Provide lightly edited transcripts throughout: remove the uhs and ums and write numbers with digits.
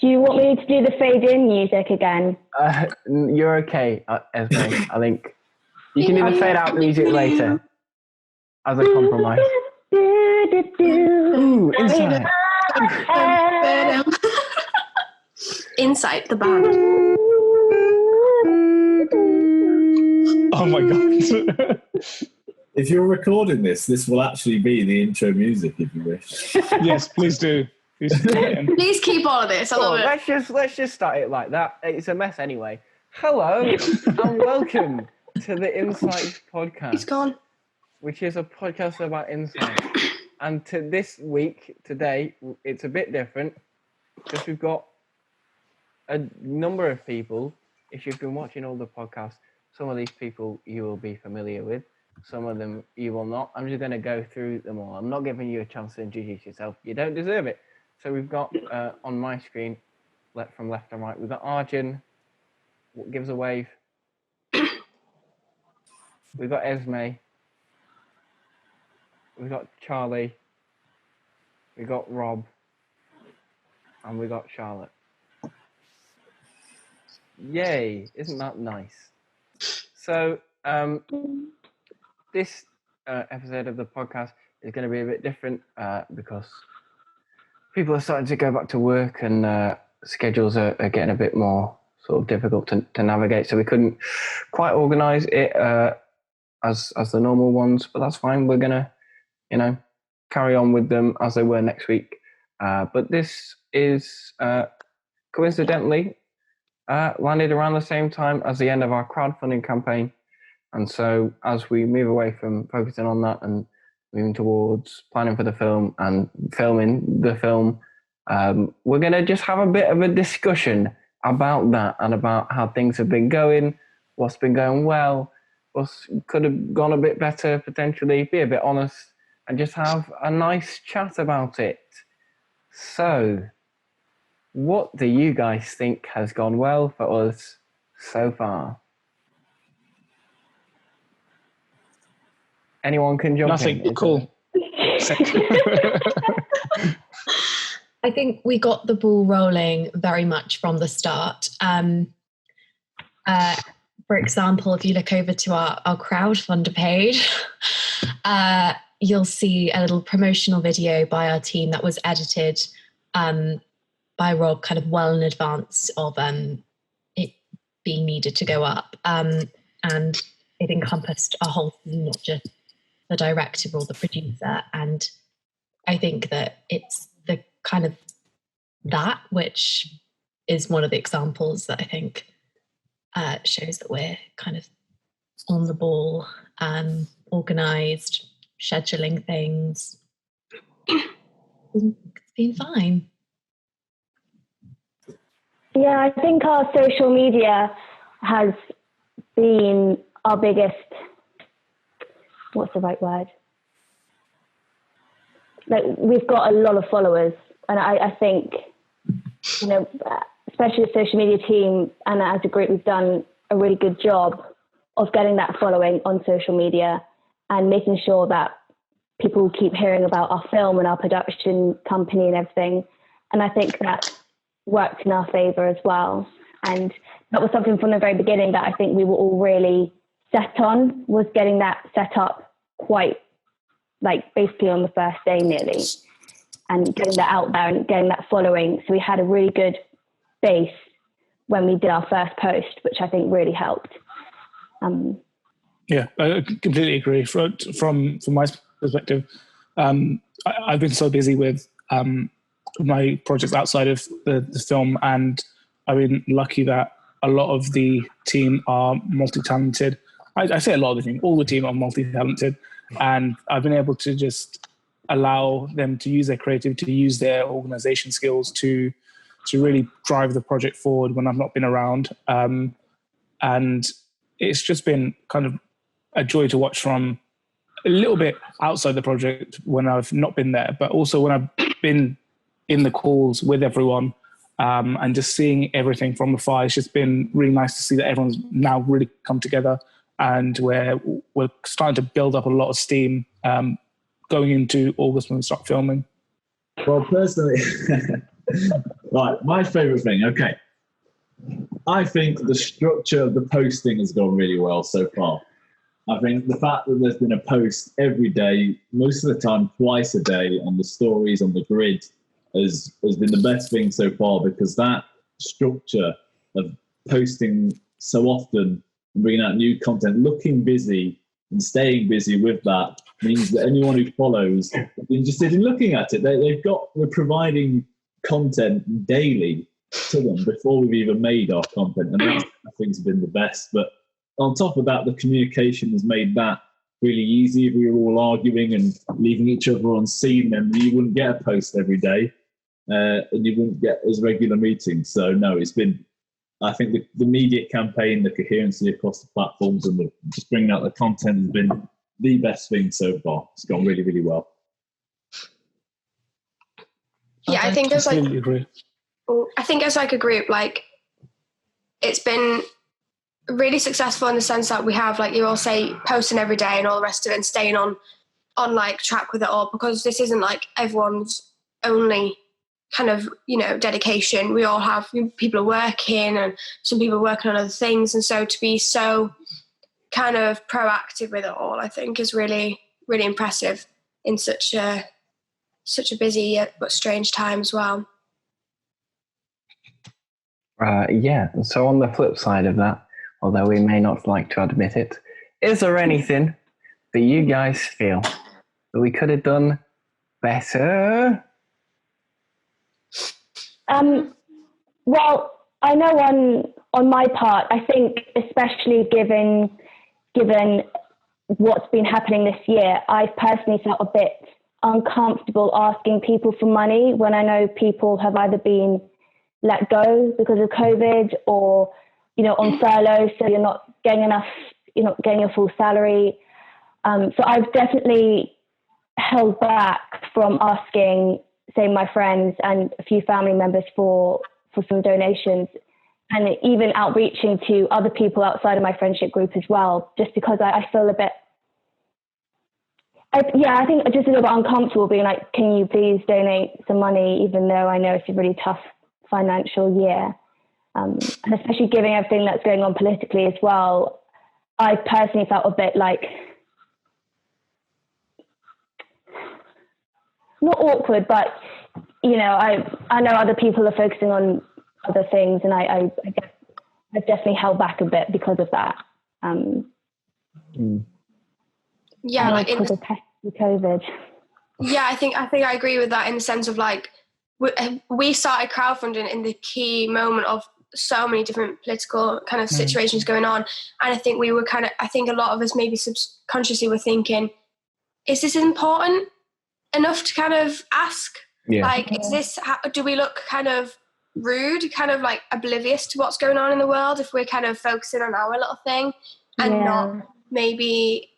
Do you want me to do the fade-in music again? You're okay, Esme. I think you can do the fade-out music later as a compromise. Ooh, Inside. Inside the band. Oh my god. If you're recording this will actually be the intro music if you wish. Yes, please do. Please keep all of this. I love it. Let's just start it like that. It's a mess anyway. Hello and welcome to the Insights podcast. He's gone. Which is a podcast about insight. And today, it's a bit different because we've got a number of people. If you've been watching all the podcasts, some of these people you will be familiar with. Some of them you will not. I'm just going to go through them all. I'm not giving you a chance to introduce yourself. You don't deserve it. So we've got on my screen, from left to right, we've got Arjun. Give us a wave. We've got Esme. We've got Charlie. We've got Rob. And we've got Charlotte. Yay! Isn't that nice? So this episode of the podcast is going to be a bit different because people are starting to go back to work and schedules are getting a bit more sort of difficult to navigate. So we couldn't quite organise it as the normal ones, but that's fine. We're going to, carry on with them as they were next week. But this is coincidentally landed around the same time as the end of our crowdfunding campaign. And so as we move away from focusing on that and moving towards planning for the film and filming the film, we're going to just have a bit of a discussion about that and about how things have been going, what's been going well, what could have gone a bit better potentially, be a bit honest, and just have a nice chat about it. So, what do you guys think has gone well for us so far? Anyone can jump in. Nothing. Cool. I think we got the ball rolling very much from the start. For example, if you look over to our crowdfunder page, you'll see a little promotional video by our team that was edited by Rob kind of well in advance of it being needed to go up. And it encompassed a whole thing, not just the director or the producer. And I think that it's the kind of that which is one of the examples that I think shows that we're kind of on the ball, organised, scheduling things. It's been fine. Yeah, I think our social media has been our biggest, what's the right word? Like, we've got a lot of followers, and I think, especially the social media team and as a group, we've done a really good job of getting that following on social media and making sure that people keep hearing about our film and our production company and everything. And I think that worked in our favour as well. And that was something from the very beginning that I think we were all really set on, was getting that set up quite, basically on the first day nearly, and getting that out there and getting that following. So we had a really good base when we did our first post, which I think really helped. Yeah, I completely agree. From my perspective, I've been so busy with my projects outside of the film, and I've been lucky that a lot of the team are multi-talented. I say a lot of the team, all the team are multi-talented, and I've been able to just allow them to use their creativity, to use their organization skills to really drive the project forward when I've not been around. And it's just been kind of a joy to watch from a little bit outside the project when I've not been there, but also when I've been in the calls with everyone, and just seeing everything from afar. It's just been really nice to see that everyone's now really come together, and we're starting to build up a lot of steam going into August when we start filming. Well, personally, Right, my favourite thing. Okay. I think the structure of the posting has gone really well so far. I think the fact that there's been a post every day, most of the time twice a day, on the stories, on the grid, has been the best thing so far, because that structure of posting so often and bringing out new content, looking busy and staying busy with that, means that anyone who follows is interested in looking at it. We're providing content daily to them before we've even made our content, and that I think has been the best. But on top of that, the communication has made that really easy. If we were all arguing and leaving each other on scene, then you wouldn't get a post every day, and you wouldn't get as regular meetings. So no, it's been, I think the media campaign, the coherency across the platforms, and just bringing out the content has been the best thing so far. It's gone really, really well. Yeah, I think as like, agree. I think as like a group, like it's been really successful in the sense that we have, like you all say, posting every day and all the rest of it, and staying on like track with it all, because this isn't like everyone's only kind of, dedication. We all have, people are working and some people are working on other things, and so to be so kind of proactive with it all, I think is really, really impressive in such a busy but strange time as well. Yeah, so on the flip side of that, although we may not like to admit it, is there anything that you guys feel that we could have done better? Well, I know on my part, I think especially given what's been happening this year, I've personally felt a bit uncomfortable asking people for money when I know people have either been let go because of COVID, or on furlough, so you're not getting your full salary. So I've definitely held back from asking, say, my friends and a few family members for some donations, and even outreaching to other people outside of my friendship group as well, just because I feel a bit, I think just a little bit uncomfortable being like, can you please donate some money, even though I know it's a really tough financial year. And especially given everything that's going on politically as well, I personally felt a bit like, not awkward, but I know other people are focusing on other things, and I guess I've definitely held back a bit because of that. Yeah, like because of COVID. Yeah, I think I agree with that, in the sense of like we started crowdfunding in the key moment of so many different political kind of situations going on, and I think we were I think a lot of us maybe subconsciously were thinking, is this important enough to kind of ask? Yeah. Like, is this, do we look kind of rude, kind of like oblivious to what's going on in the world if we're kind of focusing on our little thing and not maybe,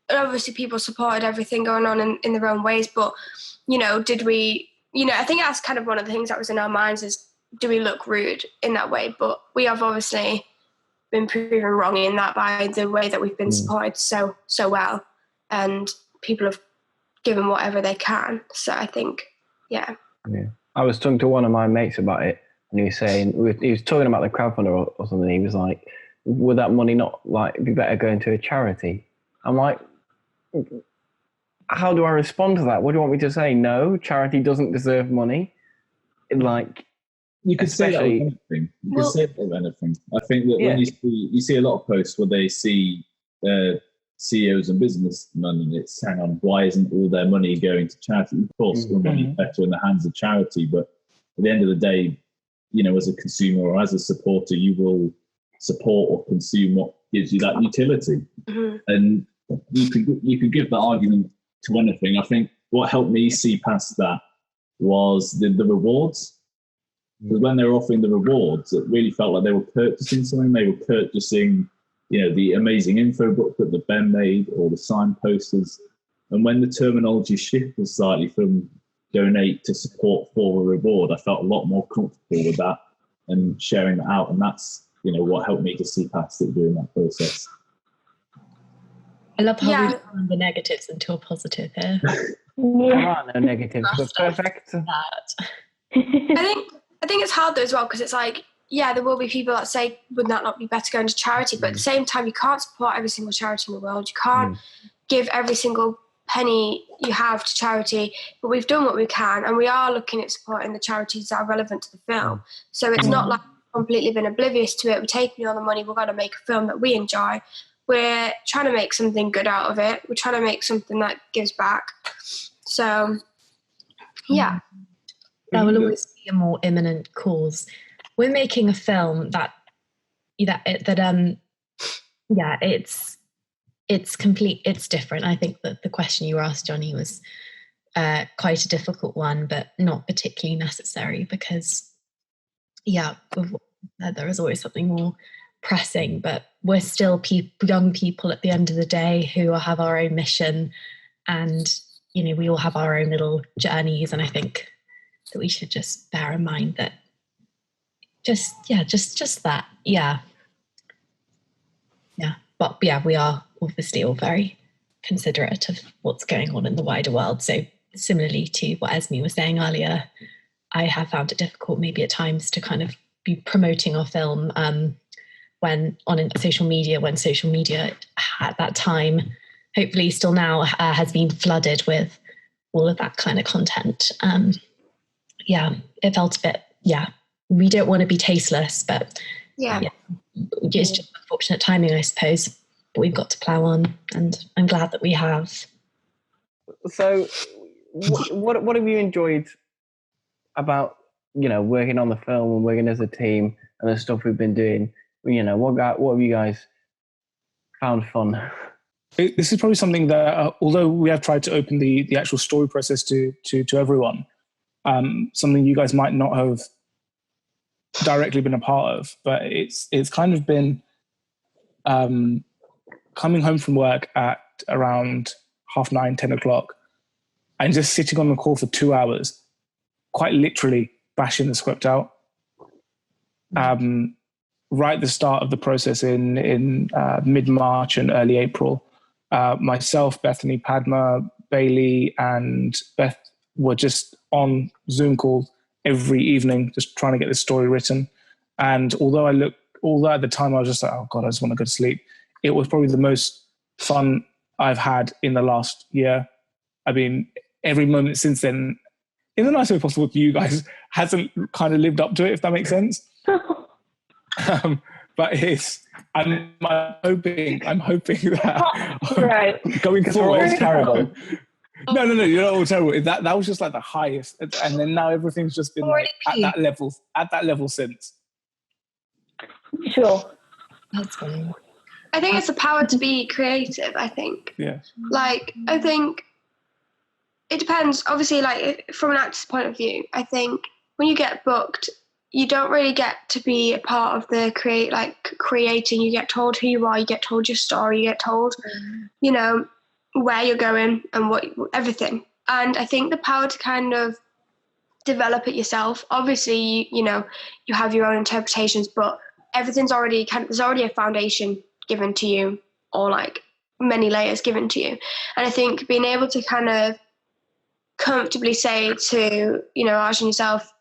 obviously people supported everything going on in their own ways, but did we, I think that's kind of one of the things that was in our minds, is do we look rude in that way? But we have obviously been proven wrong in that by the way that we've been supported so well, and people have given whatever they can. So I think, yeah. I was talking to one of my mates about it, and he was talking about the crowdfunder or something. He was like, would that money not be better going to a charity? I'm like, how do I respond to that? What do you want me to say? No, charity doesn't deserve money. You could say that with anything. You could say that with anything. I think that when you see a lot of posts where they see CEOs and businessmen, and it's, hang on, why isn't all their money going to charity? Of course, the money is better in the hands of charity, but at the end of the day, as a consumer or as a supporter, you will support or consume what gives you that utility. And you could give that argument to anything. I think what helped me see past that was the rewards. Because when they were offering the rewards, it really felt like they were purchasing something. They were purchasing, the amazing info book that Ben made, or the signposters. And when the terminology shifted slightly from donate to support for a reward, I felt a lot more comfortable with that and sharing that out. And that's, what helped me to see past it during that process. I love how we turn the negatives into a positive here. There are no negatives, but perfect. I think it's hard though as well, because it's like, yeah, there will be people that say, would that not be better going to charity? But at the same time, you can't support every single charity in the world. You can't give every single penny you have to charity, but we've done what we can, and we are looking at supporting the charities that are relevant to the film. So it's not like we've completely been oblivious to it. We're taking all the money, we're going to make a film that we enjoy. We're trying to make something good out of it. We're trying to make something that gives back. So, yeah. There will always be a more imminent cause. We're making a film it's complete. It's different. I think that the question you were asked, Johnny, was quite a difficult one, but not particularly necessary, because there is always something more pressing. But we're still young people at the end of the day who have our own mission, and we all have our own little journeys. And I think that we should just bear in mind that. Just that. Yeah. But we are obviously all very considerate of what's going on in the wider world. So similarly to what Esme was saying earlier, I have found it difficult maybe at times to kind of be promoting our film when social media at that time, hopefully still now, has been flooded with all of that kind of content. It felt a bit, we don't want to be tasteless, but it's just unfortunate timing, I suppose. But we've got to plough on, and I'm glad that we have. So, what have you enjoyed about working on the film and working as a team and the stuff we've been doing? What have you guys found fun? This is probably something that, although we have tried to open the actual story process to everyone, something you guys might not have directly been a part of, but it's kind of been coming home from work at around 9:30, 10 o'clock, and just sitting on the call for 2 hours, quite literally bashing the script out. Right at the start of the process in mid-March and early April, myself, Bethany, Padma, Bailey, and Beth were just on Zoom calls every evening, just trying to get this story written. And although at the time I was just like, oh God, I just want to go to sleep, it was probably the most fun I've had in the last year. I mean, every moment since then, in the nicest way possible to you guys, hasn't kind of lived up to it, if that makes sense. But I'm hoping that right. going forward, it's terrible. No, you're not all terrible. That was just like the highest, and then now everything's just been like at that level since. Sure. That's funny. I think it's the power to be creative, I think. Yeah. Like, I think it depends. Obviously, like, from an actor's point of view, I think when you get booked, you don't really get to be a part of the creating. You get told who you are, you get told your story, you get told, where you're going and everything. And I think the power to kind of develop it yourself. Obviously, you have your own interpretations, but everything's already there's already a foundation given to you, or like many layers given to you. And I think being able to kind of comfortably say to, Arj and yourself,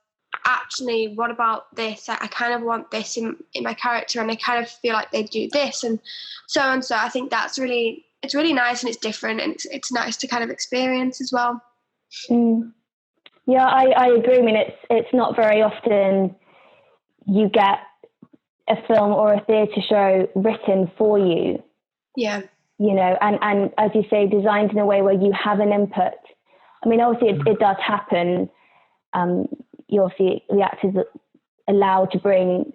actually, what about this? I kind of want this in my character, and I kind of feel like they do this and so. I think it's really nice, and it's different, and it's nice to kind of experience as well. Yeah, I agree. I mean, it's not very often you get a film or a theatre show written for you. Yeah. And as you say, designed in a way where you have an input. I mean, obviously it does happen. The actors are allowed to bring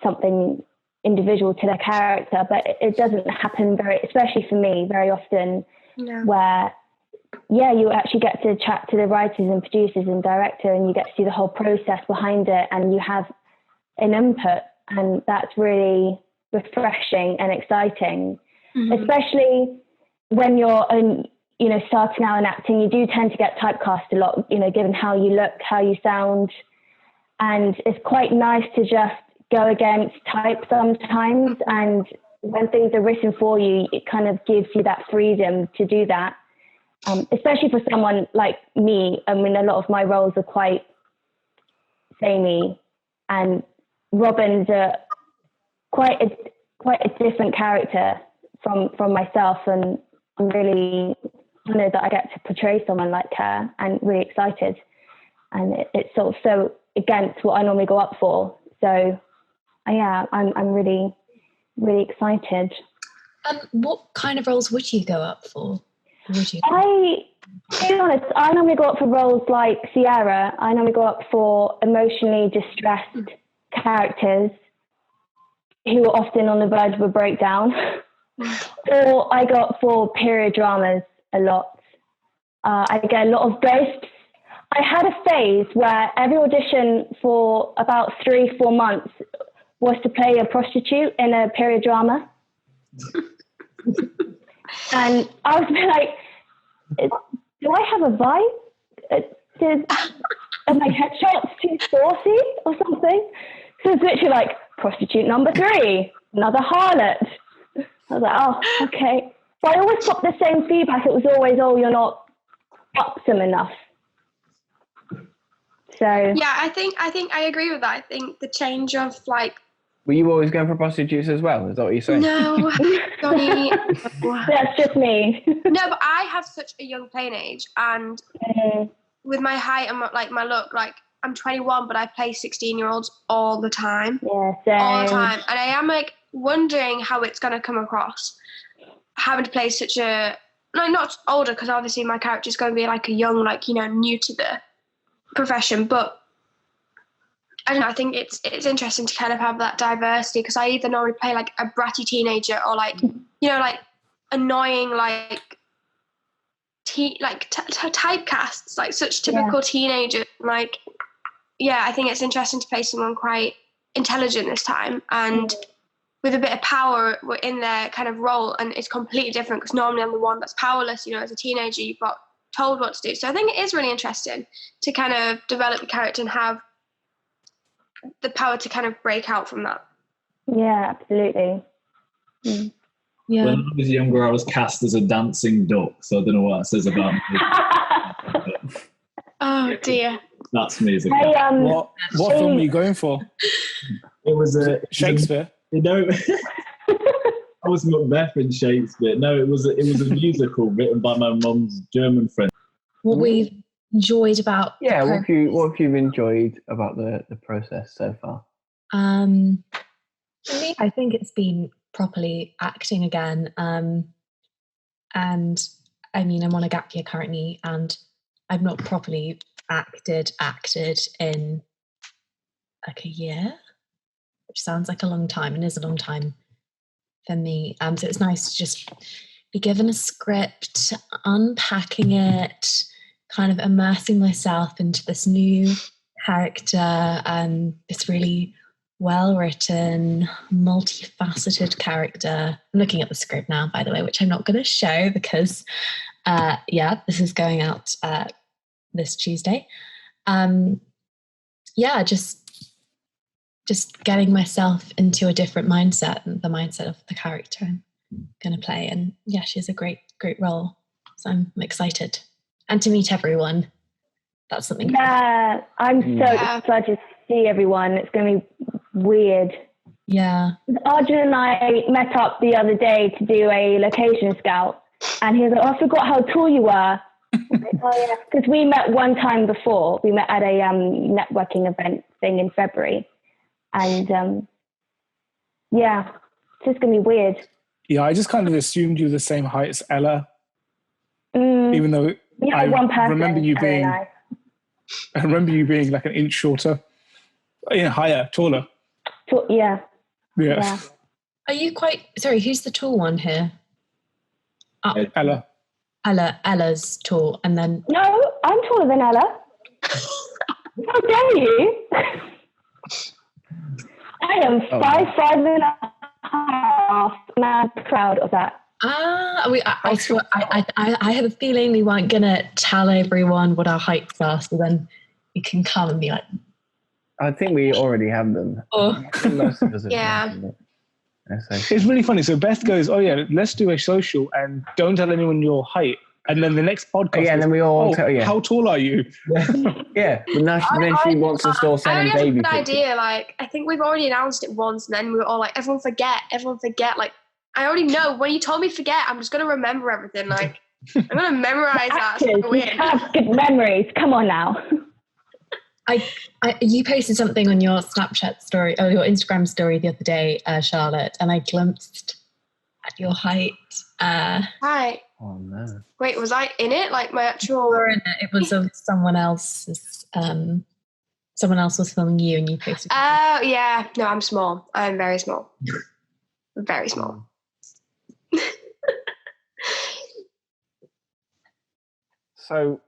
something individual to their character, but it doesn't happen especially for me, very often. No. Where, you actually get to chat to the writers and producers and director, and you get to see the whole process behind it, and you have an input, and that's really refreshing and exciting, especially when you're starting out in acting. You do tend to get typecast a lot, given how you look, how you sound, and it's quite nice to just go against type sometimes. And when things are written for you, it kind of gives you that freedom to do that, especially for someone like me. I mean, a lot of my roles are quite samey, and Robin's quite a different character from myself, and I'm really honoured that I get to portray someone like her, and really excited. And it's sort of so against what I normally go up for. So yeah, I'm really, really excited. What kind of roles would you go up for? To be honest, I normally go up for roles like Sierra. I normally go up for emotionally distressed characters who are often on the verge of a breakdown. Or I go up for period dramas a lot. I get a lot of ghosts. I had a phase where every audition for about 3-4 months was to play a prostitute in a period drama. And I was like, do I have a vibe? Are my headshots too saucy or something? So it's literally like, prostitute number 3, another harlot. I was like, oh, okay. But I always got the same feedback. It was always, oh, you're not buxom enough. So yeah, I think I agree with that. I think the change of like. Were you always going for prostitutes as well? Is that what you're saying? No, Johnny. That's just me. No, but I have such a young playing age, and with my height and my look, like I'm 21, but I play 16-year-olds all the time. Yeah, same. All the time, and I am like wondering how it's going to come across having to play such a not older, because obviously my character is going to be like a young, like, you know, new to the profession, but I don't know, I think it's interesting to kind of have that diversity, because I either normally play like a bratty teenager or like, you know, like annoying, like typecasts, like such typical teenagers. Like, yeah, I think it's interesting to play someone quite intelligent this time and with a bit of power in their kind of role, and it's completely different because normally I'm the one that's powerless, you know, as a teenager you've got told what to do. So I think it is really interesting to kind of develop a character and have the power to kind of break out from that. Yeah, absolutely. Yeah. When I was younger, I was cast as a dancing duck, so I don't know what that says about me. Oh dear. That's me as a What film were you going for? It was Shakespeare. You know, I was Macbeth in Shakespeare. No, it was a musical written by my mum's German friend. What we've enjoyed about what have you enjoyed about the process so far? For me, I think it's been properly acting again. And I mean, I'm on a gap year currently, and I've not properly acted in like a year, which sounds like a long time and is a long time for me. So it's nice to just be given a script, unpacking it, kind of immersing myself into this new character, this really well-written, multifaceted character. I'm looking at the script now, by the way, which I'm not going to show because, this is going out this Tuesday. Just getting myself into a different mindset, the mindset of the character I'm going to play. And yeah, she's a great role. So I'm excited. And to meet everyone. That's something. Yeah, I'm so excited to see everyone. It's going to be weird. Yeah. Arjun and I met up the other day to do a location scout. And he was like, I forgot how tall you were. Because we met one time before. We met at a networking event thing in February. And it's just going to be weird. Yeah, I just kind of assumed you were the same height as Ella. Even though I remember you being like an inch shorter. Higher, taller. Yeah. Are you sorry, who's the tall one here? Ella. Ella's tall, and then... No, I'm taller than Ella. How dare you? I am 5'5" and I'm proud of that. I have a feeling we weren't going to tell everyone what our heights are, so then you can come and be like... I think we already have them. Most of us have them. It's really funny. So Beth goes, oh yeah, let's do a social and don't tell anyone your height. And then the next podcast. Yeah, and then we all tell you. How tall are you? Yeah, but now then she wants to start sending baby I had a good pictures. idea. Like, I think we've already announced it once, and then we were all like, everyone forget. Like, I already know. When you told me forget, I'm just going to remember everything. Like, I'm going to memorize that. So You have good memories. Come on now. You posted something on your Snapchat story or your Instagram story the other day, Charlotte, and I glimpsed at your height. Hi. Oh no! Wait, was I in it? Like my actual? It was of someone else's. Someone else was filming you, and you posted. Oh yeah, no, I'm small. I'm very small. Very small. So,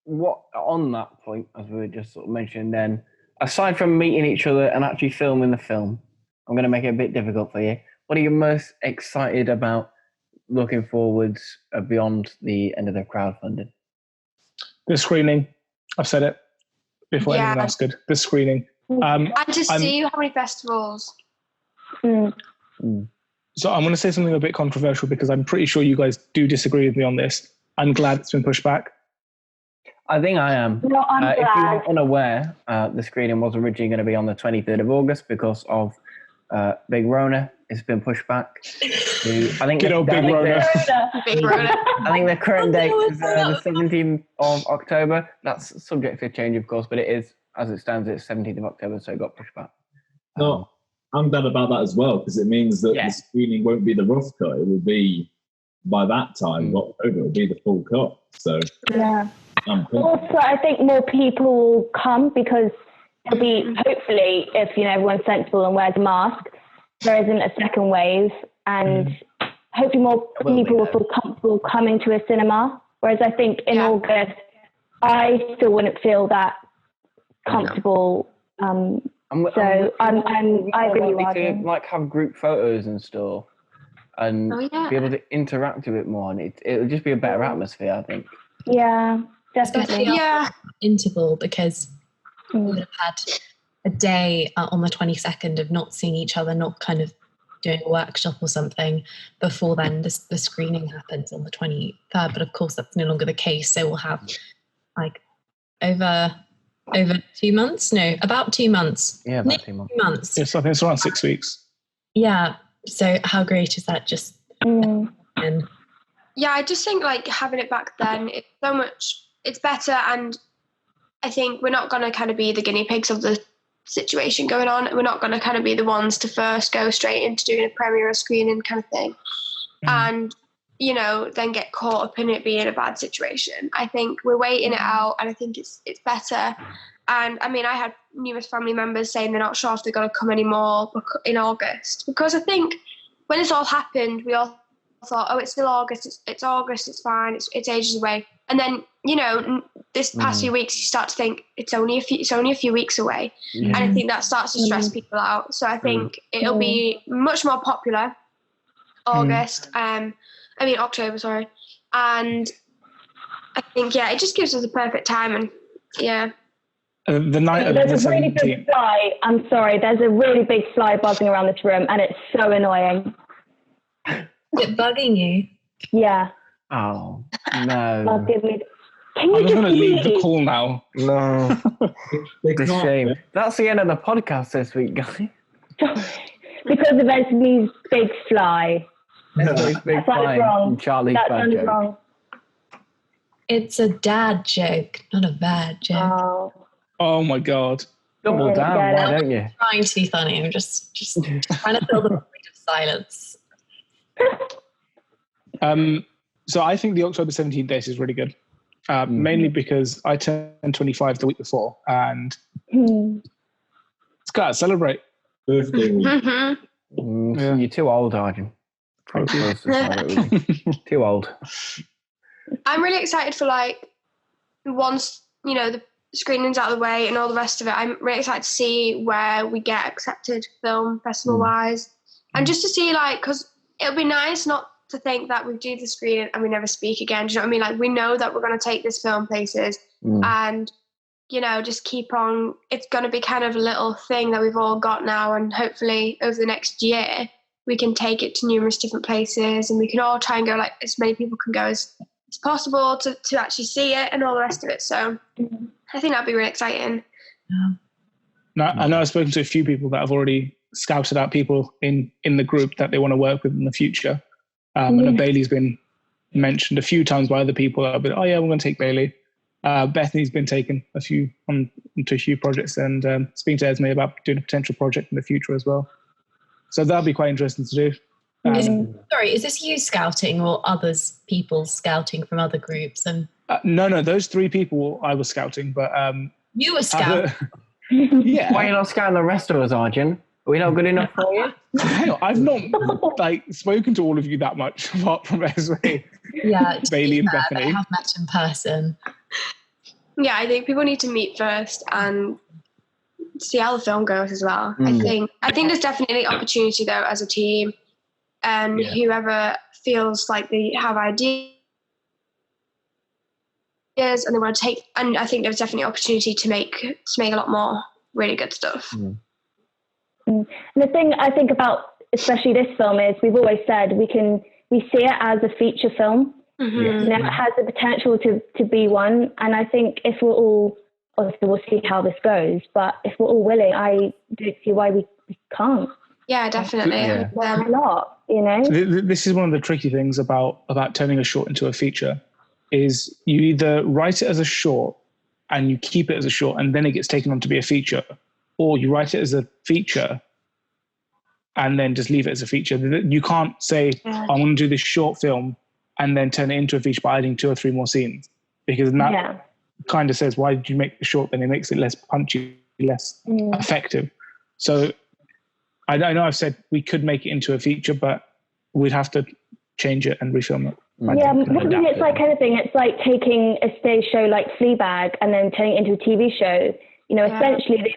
what on that point, as we were just sort of mentioning, then aside from meeting each other and actually filming the film, I'm going to make it a bit difficult for you. What are you most excited about? Looking forwards beyond the end of the crowdfunding? The screening. I've said it before anyone else did. The screening. And to see how many festivals. So I'm going to say something a bit controversial because I'm pretty sure you guys do disagree with me on this. I'm glad it's been pushed back. I think I am. No, I'm If glad. you're unaware, the screening was originally going to be on the 23rd of August because of Big Rona. It's been pushed back to, I think, Good old Big Rona. Big Rona. I think the current date is the 17th of October. That's subject to change, of course, but it is, as it stands, it's 17th of October, so it got pushed back. No, I'm glad about that as well, because it means that the screening won't be the rough cut. It will be, by that time, October, it will be the full cut. So, yeah. Also, I think more people will come because there'll be, hopefully, if everyone's sensible and wears a mask, there isn't a second wave, and hopefully more people will feel comfortable coming to a cinema. Whereas I think in August, I still wouldn't feel that comfortable. I agree with you. To have group photos and stuff, and be able to interact a bit more, and it'll just be a better atmosphere, I think. Yeah, definitely. Interval, because we would have had a day on the 22nd of not seeing each other, not kind of doing a workshop or something before then the screening happens on the 23rd, but of course that's no longer the case, so we'll have over 2 months, about 2 months, about 2 months. Yes, I think it's around 6 weeks. So how great is that? Just I just think having it back then, it's better, and I think we're not going to kind of be the guinea pigs of the situation going on. We're not going to kind of be the ones to first go straight into doing a premiere or screening kind of thing, and then get caught up in it being a bad situation. I think we're waiting it out, and I think it's better. And I mean, I had numerous family members saying they're not sure if they're going to come anymore in August, because I think when this all happened, we all thought, oh, it's still August, it's August, it's fine, it's ages away. And then this past few weeks, you start to think it's only a few weeks away, and I think that starts to stress people out. So I think it'll be much more popular October, sorry. And I think it just gives us a perfect time, and the night of the 17th. Really big fly. I'm sorry, there's a really big fly buzzing around this room, and it's so annoying. Is it bugging you? Yeah. Oh no! I'm just going to leave the call now. No, it's a shame. That's the end of the podcast this week, guys. Because of Esme's big fly. Big fly. Wrong. Charlie's that bad sounds joke. wrong. It's a dad joke, not a bad joke. Oh my God! Double down, why don't you? I'm trying to be funny. I'm just trying to fill the void of silence. So I think the October 17th date is really good, mainly because I turned 25 the week before, and it's got to celebrate. Birthday week. You're too old, Arjun. Too old. I'm really excited for once the screening's out of the way and all the rest of it. I'm really excited to see where we get accepted film festival wise, and just to see because it'll be nice not to think that we do the screening and we never speak again. Do you know what I mean? We know that we're going to take this film places, and just keep on. It's going to be kind of a little thing that we've all got now, and hopefully over the next year we can take it to numerous different places, and we can all try and go as many people can go as it's possible to actually see it and all the rest of it. So I think that'd be really exciting. Now, I know I've spoken to a few people that have already scouted out people in the group that they want to work with in the future. I know Bailey's been mentioned a few times by other people that have been, oh yeah, we're going to take Bailey. Bethany's been taken onto a few projects, and speaking to Esme about doing a potential project in the future as well. So that'll be quite interesting to do. Sorry, is this you scouting or people scouting from other groups? And no, those 3 people I was scouting, but you were scouting. Yeah. Why are you not scouting the rest of us, Arjun? Are we not good enough for you? Hang on, I've not spoken to all of you that much, apart from Esme, Bailey, and Bethany. I have met in person. Yeah, I think people need to meet first and see how the film goes as well. I think there's definitely opportunity though as a team, and whoever feels like they have ideas and they want to take, and I think there's definitely opportunity to make a lot more really good stuff. And the thing I think about especially this film is we've always said we see it as a feature film. You know, it has the potential to be one, and I think if we're all, obviously we'll see how this goes, but if we're all willing, I don't see why we can't. Yeah, definitely. A lot, you know. This is one of the tricky things about turning a short into a feature, is you either write it as a short and you keep it as a short and then it gets taken on to be a feature, or you write it as a feature and then just leave it as a feature. You can't say, I want to do this short film and then turn it into a feature by adding 2 or 3 more scenes, because that kind of says, why did you make the short? Then it makes it less punchy, less effective. So I know I've said we could make it into a feature, but we'd have to change it and refilm it. It's like anything. It's like taking a stage show like Fleabag and then turning it into a TV show. You know, essentially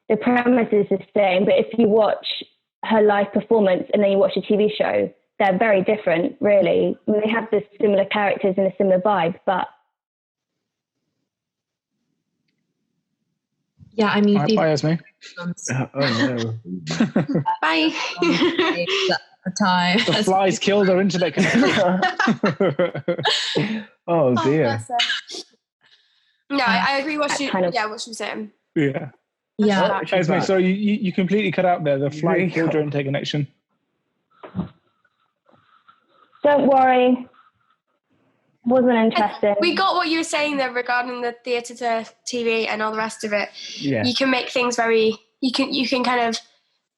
the premise is the same, but if you watch her live performance and then you watch a TV show, they're very different, really. I mean, they have the similar characters and a similar vibe, but... Yeah, I mean... Bye, Esme. Oh, no. Bye. Time. The flies killed our internet connection. Oh, dear. No, I agree what she was saying. Yeah. Yeah. Esme, sorry, you completely cut out there. The fly killed your internet connection. Don't worry. Wasn't interested. We got what you were saying there regarding the theatre to TV and all the rest of it. Yeah. You can make things you can kind of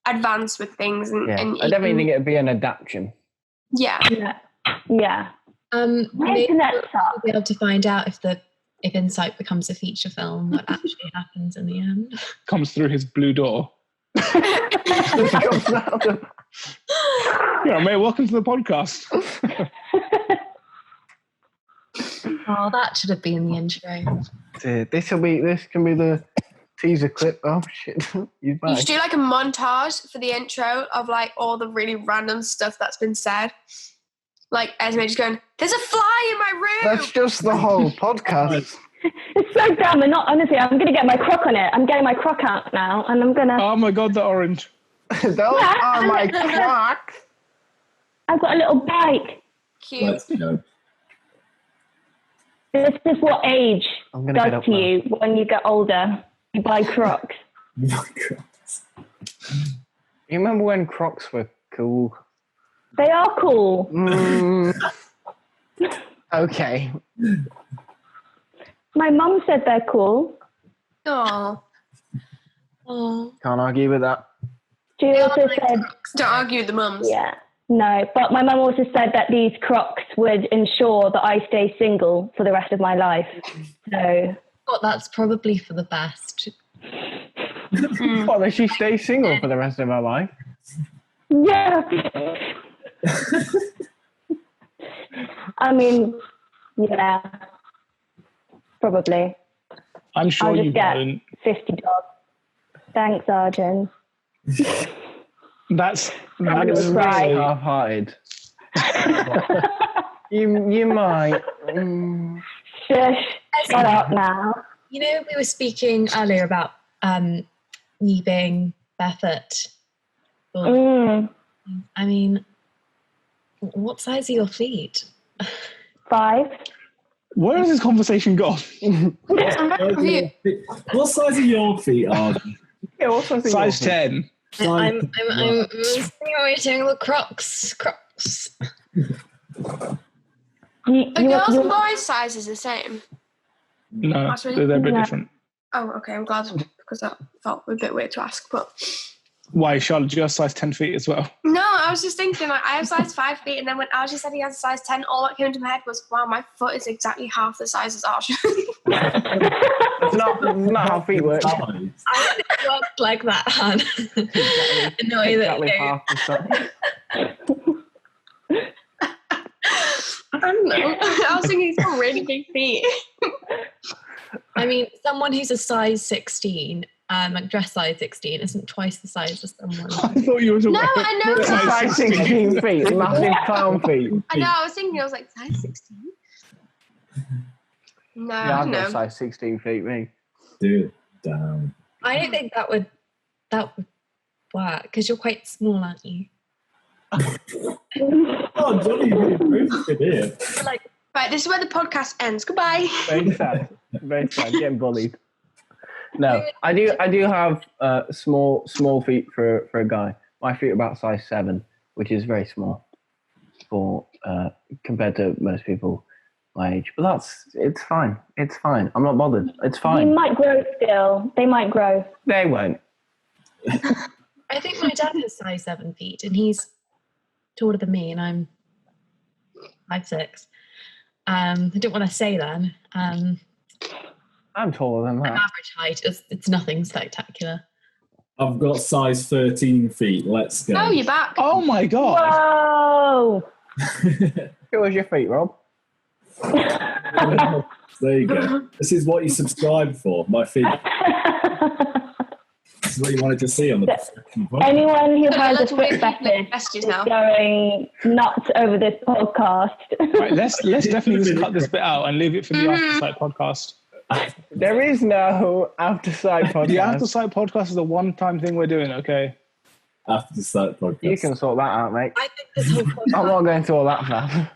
advance with things and I definitely think it'd be an adaptation. Yeah. Maybe we'll be able to find out if Insight becomes a feature film, what actually happens in the end. Comes through his blue door. Yeah, mate, welcome to the podcast. Oh, that should have been the intro. This can be the teaser clip. Oh shit! You should do like a montage for the intro of like all the really random stuff that's been said. Like Esme just going, "There's a fly in my room." That's just the whole podcast. It's so dumb, and honestly, I'm going to get my croc on it. I'm getting my croc out now, and I'm going to... Oh my God, the orange. Those are my crocs. I've got a little bike. Cute. This is what age does to now. you when you get older. You buy crocs. You remember when crocs were cool? They are cool. Okay. My mum said they're cool. Oh. Can't argue with that. She also said... Don't argue with the mums. Yeah. No, but my mum also said that these crocs would ensure that I stay single for the rest of my life. So... Well, that's probably for the best. What, that she stays single for the rest of her life? Yeah. I mean, yeah. Probably. I'm sure I'll you just get won't. 50 dogs. Thanks, Arjun. That's really right. half-hearted. you might. Shush. Shut up now. You know, we were speaking earlier about you being barefoot. I mean, what size are your feet? 5. Where has this conversation gone? What size are your feet, Arden? Yeah, what size? Size 10. I'm insinuating the Crocs. Are girls and boys' sizes the same? No, That's really they're a bit different. Oh, okay. I'm glad because that felt a bit weird to ask. But Why, Charlotte? Do you have size 10 feet as well? no, I was just thinking like I have size 5 feet, and then when Archie said he has a size 10, all that came into my head was, wow, my foot is exactly half the size as Archie. It's not how feet work. I don't work like that, Han. Exactly half the size. I don't know. I was thinking he's got really big feet. I mean, someone who's a size 16, like dress size 16, isn't twice the size as someone. I thought you were talking No, about I know. Size 16 feet, massive clown feet. I know. I was thinking. I was like, size 16. No, Yeah, I've no. got size 16 feet, me. Dude, damn. I don't think that would work because you're quite small, aren't you? Oh, Johnny, really proved it here. Like, Right, this is where the podcast ends. Goodbye. Very sad. Very sad. Getting bullied. No, I do have small feet for a guy. My feet are about size 7, which is very small for compared to most people my age. But it's fine. It's fine. I'm not bothered. It's They fine. might grow still. They might grow. They won't. I think my dad has size 7 feet, and he's taller than me, and I'm 5'6". I didn't want to say then. I'm taller than that. Average height, it's nothing spectacular. I've got size 13 feet. Let's go. Oh, you're back. Oh my god! Whoa! Who was your feet, Rob? There you go. This is what you subscribed for, my feet. This is what you wanted to see on the description. Anyone who has a Let's foot wait fetish messages is now. going nuts over this podcast. Right, let's definitely just cut this bit out and leave it for the After Sight podcast. There is no After Sight podcast. The After Sight podcast is a one-time thing we're doing, okay? After the Sight podcast. You can sort that out, mate. I think this whole podcast, I'm not going to all that fast.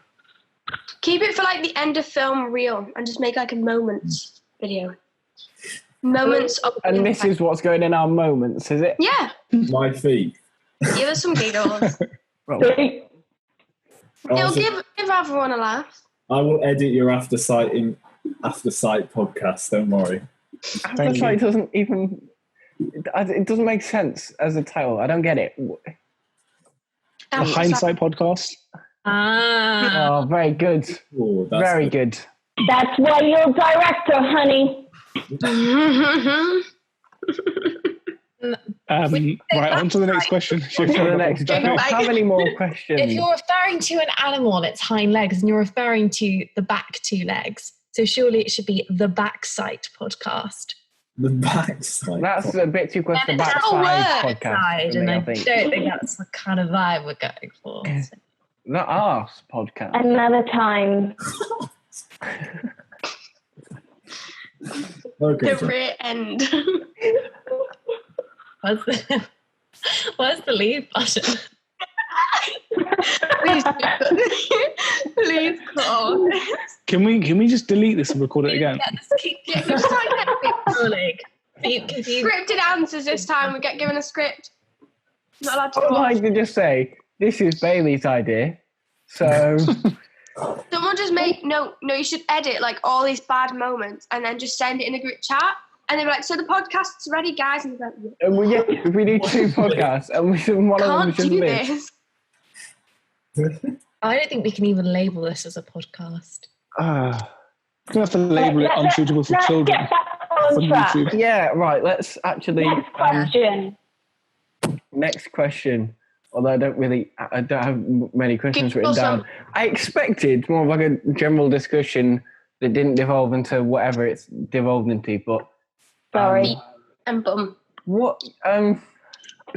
Keep it for like the end of film reel and just make like a moments video. Moments of And this is what's going in our moments, is it? yeah. My feet. Give us some giggles. Well, It'll Also, give everyone a laugh. I will edit your After Sight podcast. Don't worry. After Sight doesn't even... It doesn't make sense as a title. I don't get it. The Hindsight podcast. Oh, very good. Oh, that's Very good. That's why you're director, honey. Right, on to the next question. To the next. I don't have any more questions. if you're referring to an animal and its hind legs, and you're referring to the back 2 legs, so surely it should be the Backsight podcast. the backside. That's a bit too close to And the it's backside word podcast. side, For and me, I I think. don't think that's the kind of vibe we're going for. So. The arse podcast. Another time. Okay. The rear end. Where's the leave button? Please call. Can we just delete this and record it again? Let's keep rolling. Scripted answers this time. We get given a script. Not allowed to I would watch. like to just say, this is Bailey's idea. So, Someone just make no. You should edit like all these bad moments and then just send it in a group chat. And they're like, "So the podcast's ready, guys." And they're like, and if we do 2 podcasts, and one of them "Can't should do miss. this." I don't think we can even label this as a podcast. You have to label it unsuitable for Let's children. get back on From track. YouTube. Yeah, right. Let's actually Next question. next question. Although I don't have many questions Give written us down. some. I expected more of like a general discussion that didn't devolve into whatever it's devolved into. But Sorry. And bum. what? To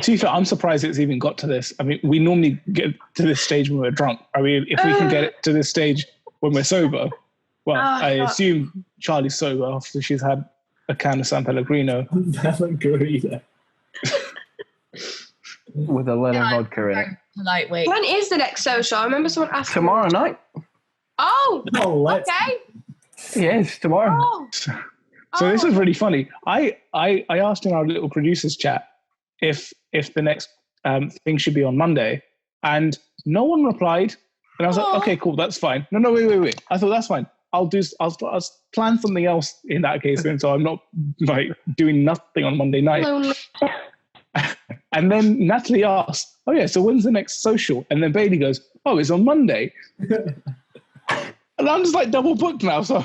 be fair, I'm surprised it's even got to this. I mean, we normally get to this stage when we're drunk. I mean, if we can get it to this stage when we're sober, well, I fuck. assume Charlie's sober after she's had a can of San Pellegrino. Pellegrino. With a lot of vodka in it. Lightweight. When is the next social? I remember someone asked. Tomorrow night. Oh, let's. okay. Yes, tomorrow. Oh. So this is really funny. I asked in our little producers chat if the next thing should be on Monday, and no one replied. And I was like, okay, cool, that's fine. No, wait. I thought that's fine. I'll plan something else in that case, then, so I'm not like doing nothing on Monday night. And then Natalie asked, oh yeah, so when's the next social? And then Bailey goes, oh, it's on Monday. And I'm just like double booked now. So.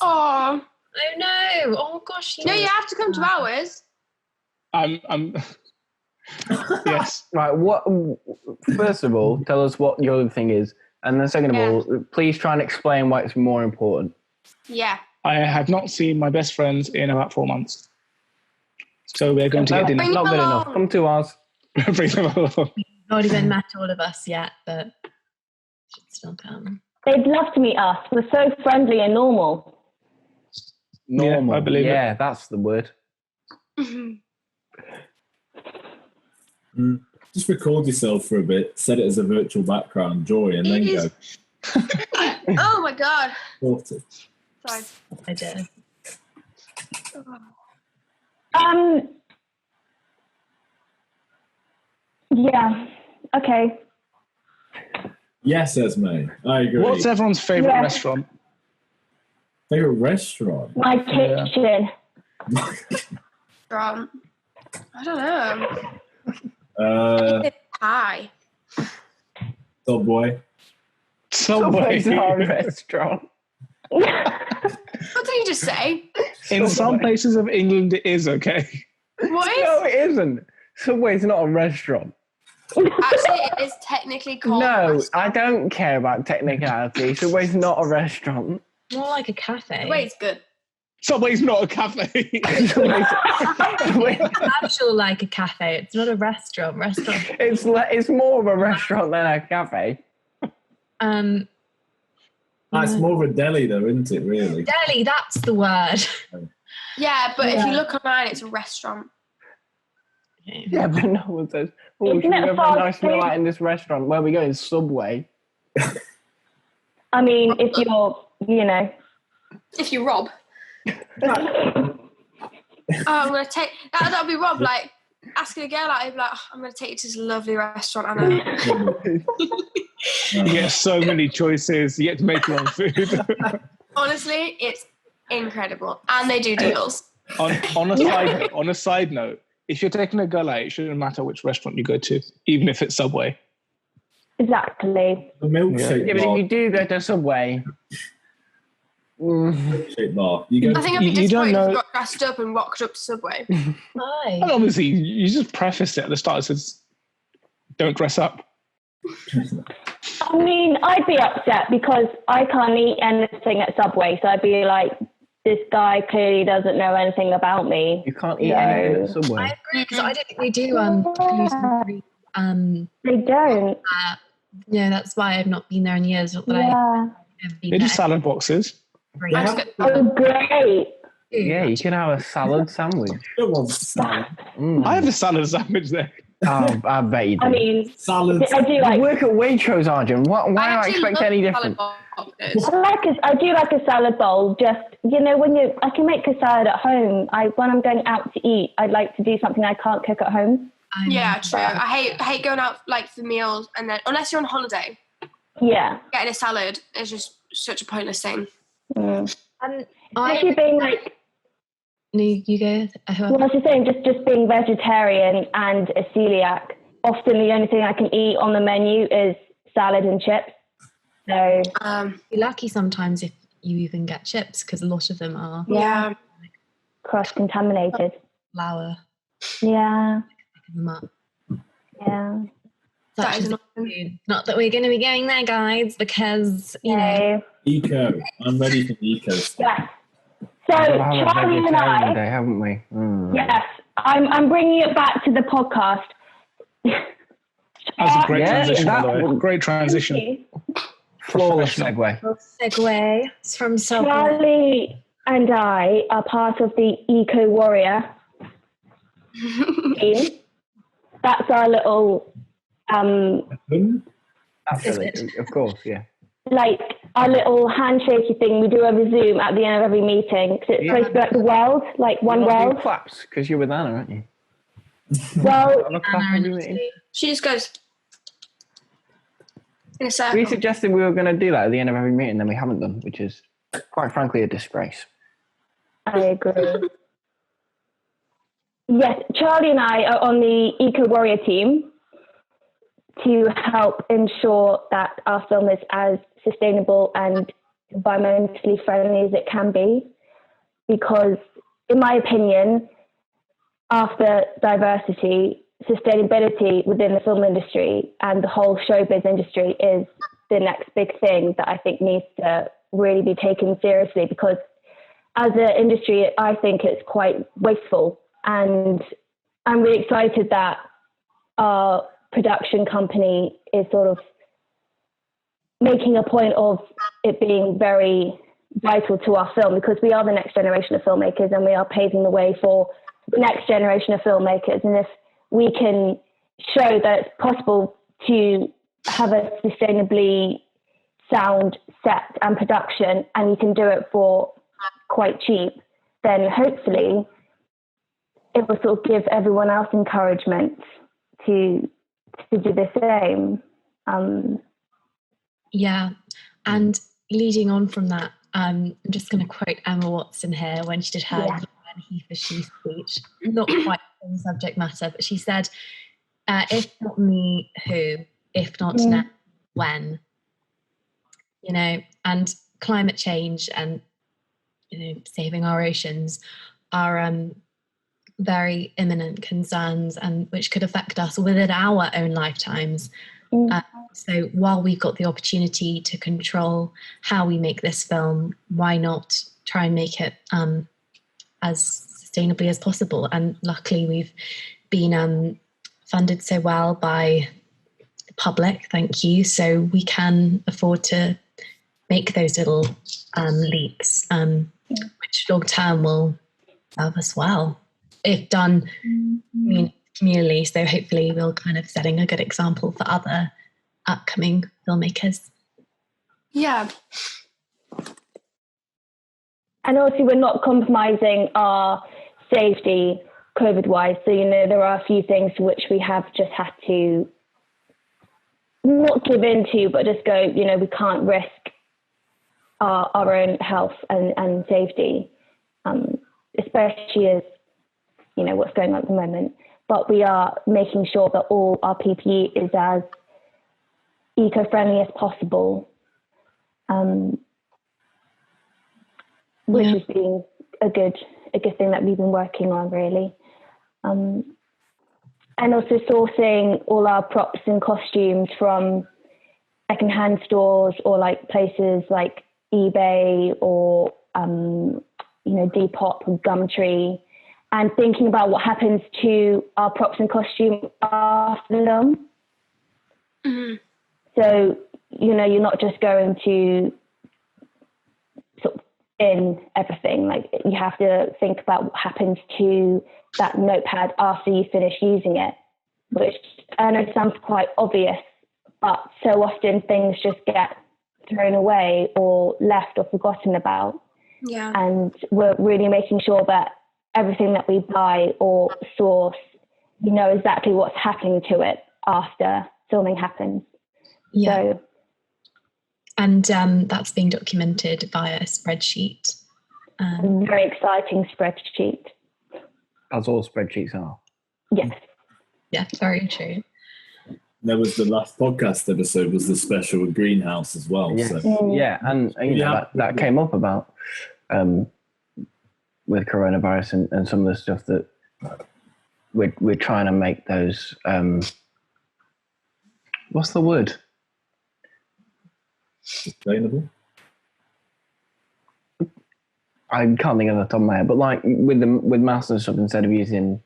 Oh no! Oh gosh! No, you have to come to ours. I'm. Yes. Right. What? First of all, tell us what your other thing is, and then second of all, please try and explain why it's more important. Yeah. I have not seen my best friends in about 4 months, so we're going to get dinner. Not good enough. Come to ours. Bring them along. Not even met all of us yet, but should still come. They'd love to meet us. We're so friendly and normal. Normal. Yeah, I believe it. That's the word. Just record yourself for a bit, set it as a virtual background, joy, and then go. Oh my god. Sorted. Sorry. I did. Yeah. Okay. Yes, Esme. I agree. What's everyone's favourite Yeah. restaurant? Favorite restaurant? My kitchen. I don't know. Pie. Subway. Subway's not a restaurant. What did you just say? In some places of England, it is okay. What is? No, it isn't. Subway's not a restaurant. Actually, it is technically called. No, I don't care about technicality. Subway's not a restaurant. More like a cafe. Wait, it's good. Subway's not a cafe. Actual like a cafe. It's not a restaurant. It's more of a restaurant than a cafe. It's more of a deli, though, isn't it? Really? Deli. That's the word. Yeah, but if you look online, it's a restaurant. Okay. Yeah, but no one says, "Oh, we should go for a nice meal out in this restaurant." Where we go in Subway. I mean, if you're, If you rob. I'm gonna take that'll be Rob, like asking a girl out, he'd be like, I'm gonna take you to this lovely restaurant, Anna. You get so many choices. You get to make your own food. Honestly, it's incredible. And they do deals. On a side note, if you're taking a girl out, it shouldn't matter which restaurant you go to, even if it's Subway. exactly. The milkshake Yeah, but bar. if you do go to Subway, Milkshake bar. You go. I think I'd be You don't disappointed if know- you got dressed up and rocked up to Subway. Hi. And obviously, you just preface it at the start. It says, don't dress up. I mean, I'd be upset because I can't eat anything at Subway, so I'd be like, this guy clearly doesn't know anything about me. you can't eat anything at Subway. I agree because I don't think they do gluten-free. They don't. No, that's why I've not been there in years. Not that Yeah. I've ever been They do there. salad boxes. Great. I just get- Oh, great. Yeah, you can have a salad sandwich. Go on, salad. I have a salad sandwich there. Oh, I bet you do. I mean, Salad. I do You like. work at Waitrose, Arjun. Why do I actually expect love any salad different? boxes. I do like a salad bowl. Just when I can make a salad at home. When I'm going out to eat, I'd like to do something I can't cook at home. Yeah, true. I hate going out like for meals and then unless you're on holiday, Yeah. getting a salad is just such a pointless thing. Mm. I Especially being like, no, you go. well, I was just saying, just being vegetarian and a celiac. Often the only thing I can eat on the menu is salad and chips. So You're lucky sometimes if you even get chips because a lot of them are Yeah. cross-contaminated. flour. Yeah. Pick them up. Yeah. That Such is as not that we're going to be going there, guys, because you know. Okay. Eco. I'm ready for the eco stuff. Yes. So We'll have a Charlie and vegetarian I. day, haven't we? Mm. Yes, I'm bringing it back to the podcast. That was a great Yeah, transition, by the way. that- Great transition. Flawless Professional. segue. Segue from Subway. Charlie and I are part of the Eco Warrior team. That's our little Absolutely, of course, yeah. like our little handshakey thing we do over Zoom at the end of every meeting, because it's supposed to be like the world, like one world. Claps because you're with Anna, aren't you? Well, she just goes in a circle. We suggested we were going to do that at the end of every meeting, then we haven't done, which is quite frankly a disgrace. I agree. Yes, Charlie and I are on the Eco Warrior team to help ensure that our film is as sustainable and environmentally friendly as it can be. Because, in my opinion, after diversity, sustainability within the film industry and the whole showbiz industry is the next big thing that I think needs to really be taken seriously, because as an industry, I think it's quite wasteful. And I'm really excited that our production company is sort of making a point of it being very vital to our film, because we are the next generation of filmmakers and we are paving the way for the next generation of filmmakers. And if we can show that it's possible to have a sustainably sound set and production, and you can do it for quite cheap, then hopefully it will sort of give everyone else encouragement to do the same. Yeah, and leading on from that, I'm just going to quote Emma Watson here when she did her UN He for She speech. Not quite the subject matter, but she said, if not me, who? If not now, when? You know, and climate change and, you know, saving our oceans are very imminent concerns, and which could affect us within our own lifetimes. So while we've got the opportunity to control how we make this film, why not try and make it as sustainably as possible? And luckily we've been funded so well by the public, thank you, so we can afford to make those little leaps, which long term will serve us well if done communally. So hopefully we'll kind of setting a good example for other upcoming filmmakers. Yeah. And also we're not compromising our safety COVID-wise. So, you know, there are a few things which we have just had to not give into, but just go, you know, we can't risk our own health and safety, especially as, you know, what's going on at the moment. But we are making sure that all our PPE is as eco-friendly as possible, which has been a good thing that we've been working on, really. And also sourcing all our props and costumes from secondhand stores or like places like eBay or you know, Depop and Gumtree, and thinking about what happens to our props and costume after them. Mm-hmm. So, you know, you're not just going to sort of bin everything. Like, you have to think about what happens to that notepad after you finish using it, which I know sounds quite obvious, but so often things just get thrown away or left or forgotten about. Yeah. And we're really making sure that everything that we buy or source, we know exactly what's happening to it after filming happens. Yeah. So, and that's being documented via a spreadsheet. A very exciting spreadsheet. As all spreadsheets are. Yes. Yeah, very true. There was the last podcast episode was the special greenhouse as well. Yeah, So. yeah, and you know that came up about with coronavirus and some of the stuff that we're trying to make those. What's the word? Sustainable. I can't think of the top of my head, but like with masks and stuff, instead of using,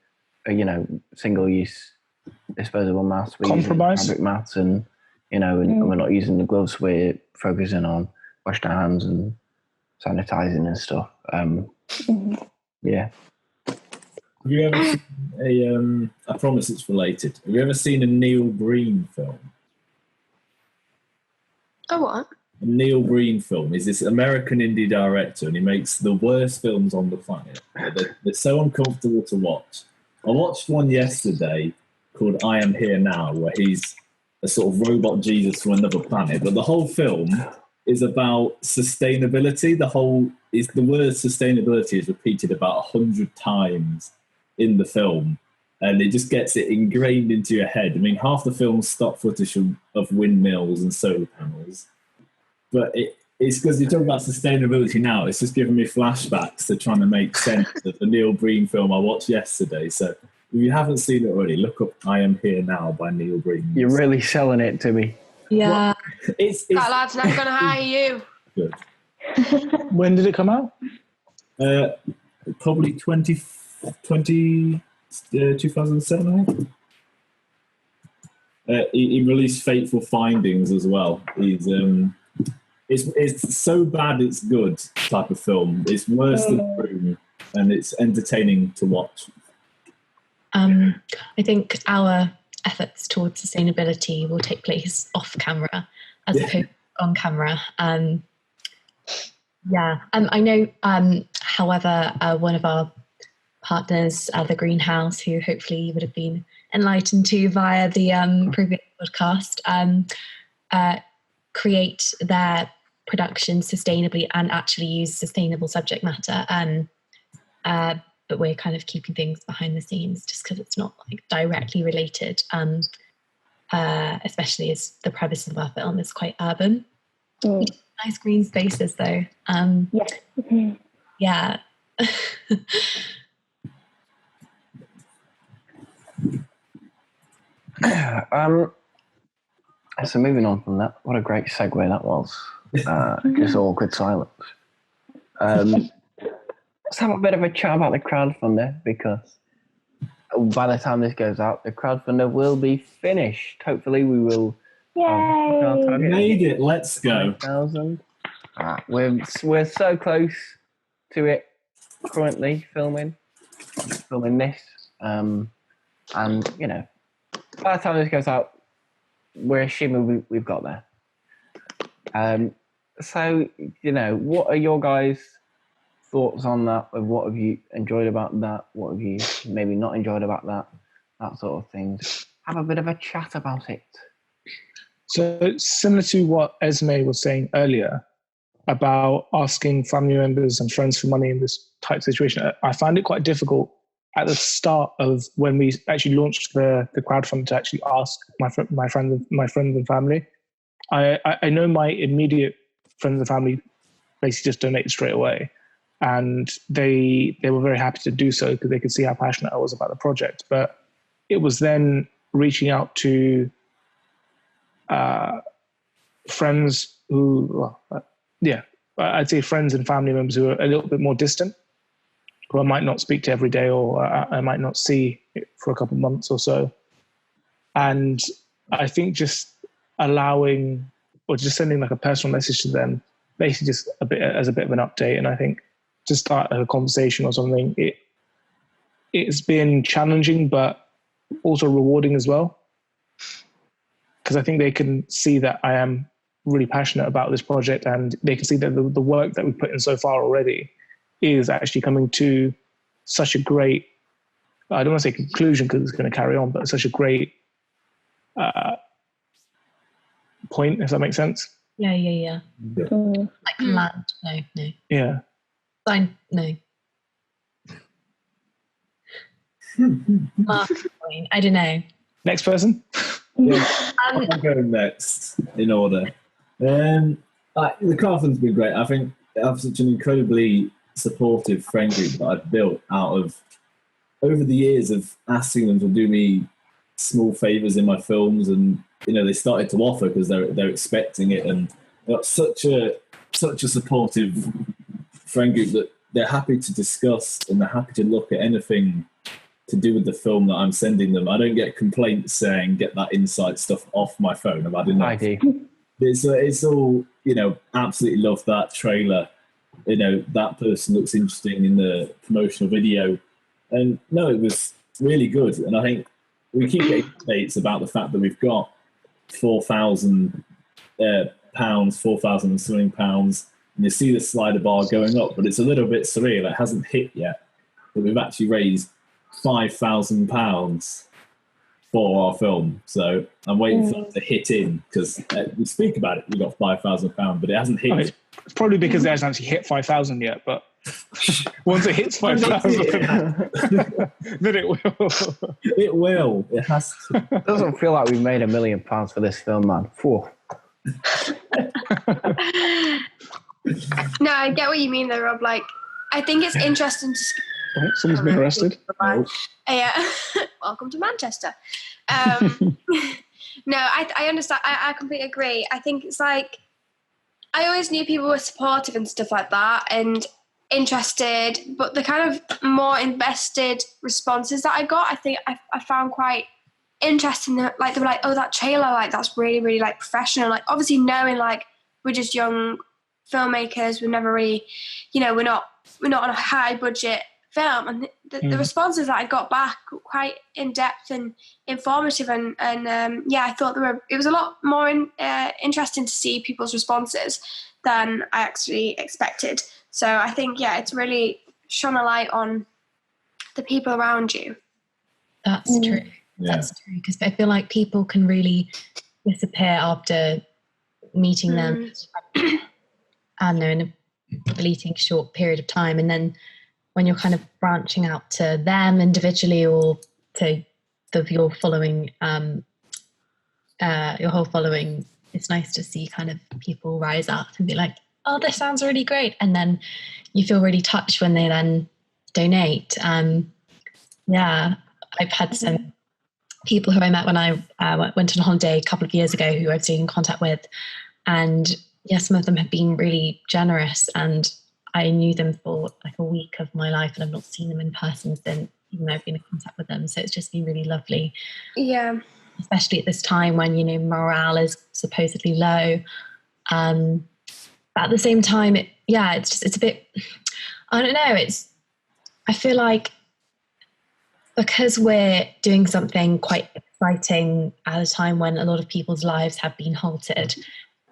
you know, single-use disposable masks, we're using fabric masks, and you know, and we're not using the gloves. We're focusing on washing our hands and sanitizing and stuff. Yeah. Have you ever seen I promise it's related. Have you ever seen a Neil Breen film? Oh, what? Neil Breen film. He's this American indie director, and he makes the worst films on the planet. They're so uncomfortable to watch. I watched one yesterday called I Am Here Now, where he's a sort of robot Jesus from another planet. But the whole film is about sustainability. The word sustainability is repeated about 100 times in the film. And it just gets it ingrained into your head. I mean, half the film's stock footage of windmills and solar panels. But it's because you're talking about sustainability now. It's just giving me flashbacks to trying to make sense of the Neil Breen film I watched yesterday. So if you haven't seen it already, look up I Am Here Now by Neil Breen. You're really selling it to me. Yeah. That lad's never going to hire you. Good. When did it come out? Probably 2007, I think. He released Fateful Findings as well. He's it's so bad it's good type of film. It's worse than Room, and it's entertaining to watch. I think our efforts towards sustainability will take place off camera as opposed to on camera. I know, however, one of our partners, the Greenhouse, who hopefully you would have been enlightened to via the previous podcast, create their production sustainably and actually use sustainable subject matter. But we're kind of keeping things behind the scenes just because it's not like directly related, especially as the premise of our film is quite urban. Nice green spaces though. Yeah. So moving on from that, what a great segue that was. Just awkward silence. Let's have a bit of a chat about the crowdfunder, because by the time this goes out, the crowdfunder will be finished. Hopefully we will. Yay! We made it. Let's go. 1,000. We're so close to it currently filming this. And, you know, by the time this goes out, we're assuming we've got there. So, you know, what are your guys' thoughts on that? What have you enjoyed about that? What have you maybe not enjoyed about that? That sort of thing. Have a bit of a chat about it. So similar to what Esme was saying earlier about asking family members and friends for money in this type of situation, I find it quite difficult at the start of when we actually launched the crowdfund to actually ask my friends and family. I know my immediate friends and family basically just donated straight away, and they were very happy to do so because they could see how passionate I was about the project. But it was then reaching out to friends who, I'd say friends and family members who are a little bit more distant, who I might not speak to every day, or I might not see for a couple of months or so. And I think just allowing, or just sending like a personal message to them, basically just a bit as a bit of an update. And I think to start a conversation or something, it's been challenging, but also rewarding as well. Because I think they can see that I am really passionate about this project, and they can see that the work that we've put in so far already is actually coming to such a great, I don't want to say conclusion because it's going to carry on, but such a great point, if that makes sense. Yeah. Like land, no. Yeah. Fine, no. Mark point, I don't know. Next person. Yeah, I'll go next in order. The crowdfund's been great. I think I have such an incredibly supportive friend group that I've built out of over the years of asking them to do me small favors in my films, and they started to offer because they're expecting it, and they've got such a supportive friend group that they're happy to discuss and they're happy to look at anything to do with the film that I'm sending them. I don't get complaints saying get that insight stuff off my phone. I've had enough. I do. It's all, absolutely love that trailer. That person looks interesting in the promotional video. And no, it was really good. And I think we keep getting updates about the fact that we've got 4,000 pounds, 4,000 something pounds, and you see the slider bar going up, but it's a little bit surreal. It hasn't hit yet, but we've actually raised £5,000 for our film. So I'm waiting for it to hit in, because we speak about it. We got £5,000, but it hasn't hit. It's probably because it hasn't actually hit 5,000 yet, but once it hits 5,000, then it will. It will. It has to. It doesn't feel like we've made £1 million for this film, man. Phew. No, I get what you mean though, Rob. Like, I think it's interesting to... Oh, someone's been arrested. Yeah. Welcome to Manchester. No, I understand. I completely agree. I think it's like, I always knew people were supportive and stuff like that and interested, but the kind of more invested responses that I got, I think I found quite interesting. Like, they were like, oh, that trailer, like, that's really, really, like, professional. Like, obviously knowing, like, we're just young filmmakers, we've never really, you know, we're not on a high budget film, and the responses that I got back were quite in depth and informative, and yeah, I thought it was a lot more interesting to see people's responses than I actually expected. So I think, yeah, it's really shone a light on the people around you. That's true. Yeah. That's true, because I feel like people can really disappear after meeting them, I don't know, in a fleeting short period of time, and then when you're kind of branching out to them individually or to your following, your whole following, it's nice to see kind of people rise up and be like, oh, this sounds really great. And then you feel really touched when they then donate. Yeah, I've had some people who I met when I went on holiday a couple of years ago who I've stayed in contact with. And yeah, some of them have been really generous, and I knew them for like a week of my life, and I've not seen them in person since, even though I've been in contact with them. So it's just been really lovely. Yeah. Especially at this time when, you know, morale is supposedly low. At the same time, it's a bit, I don't know, I feel like because we're doing something quite exciting at a time when a lot of people's lives have been halted,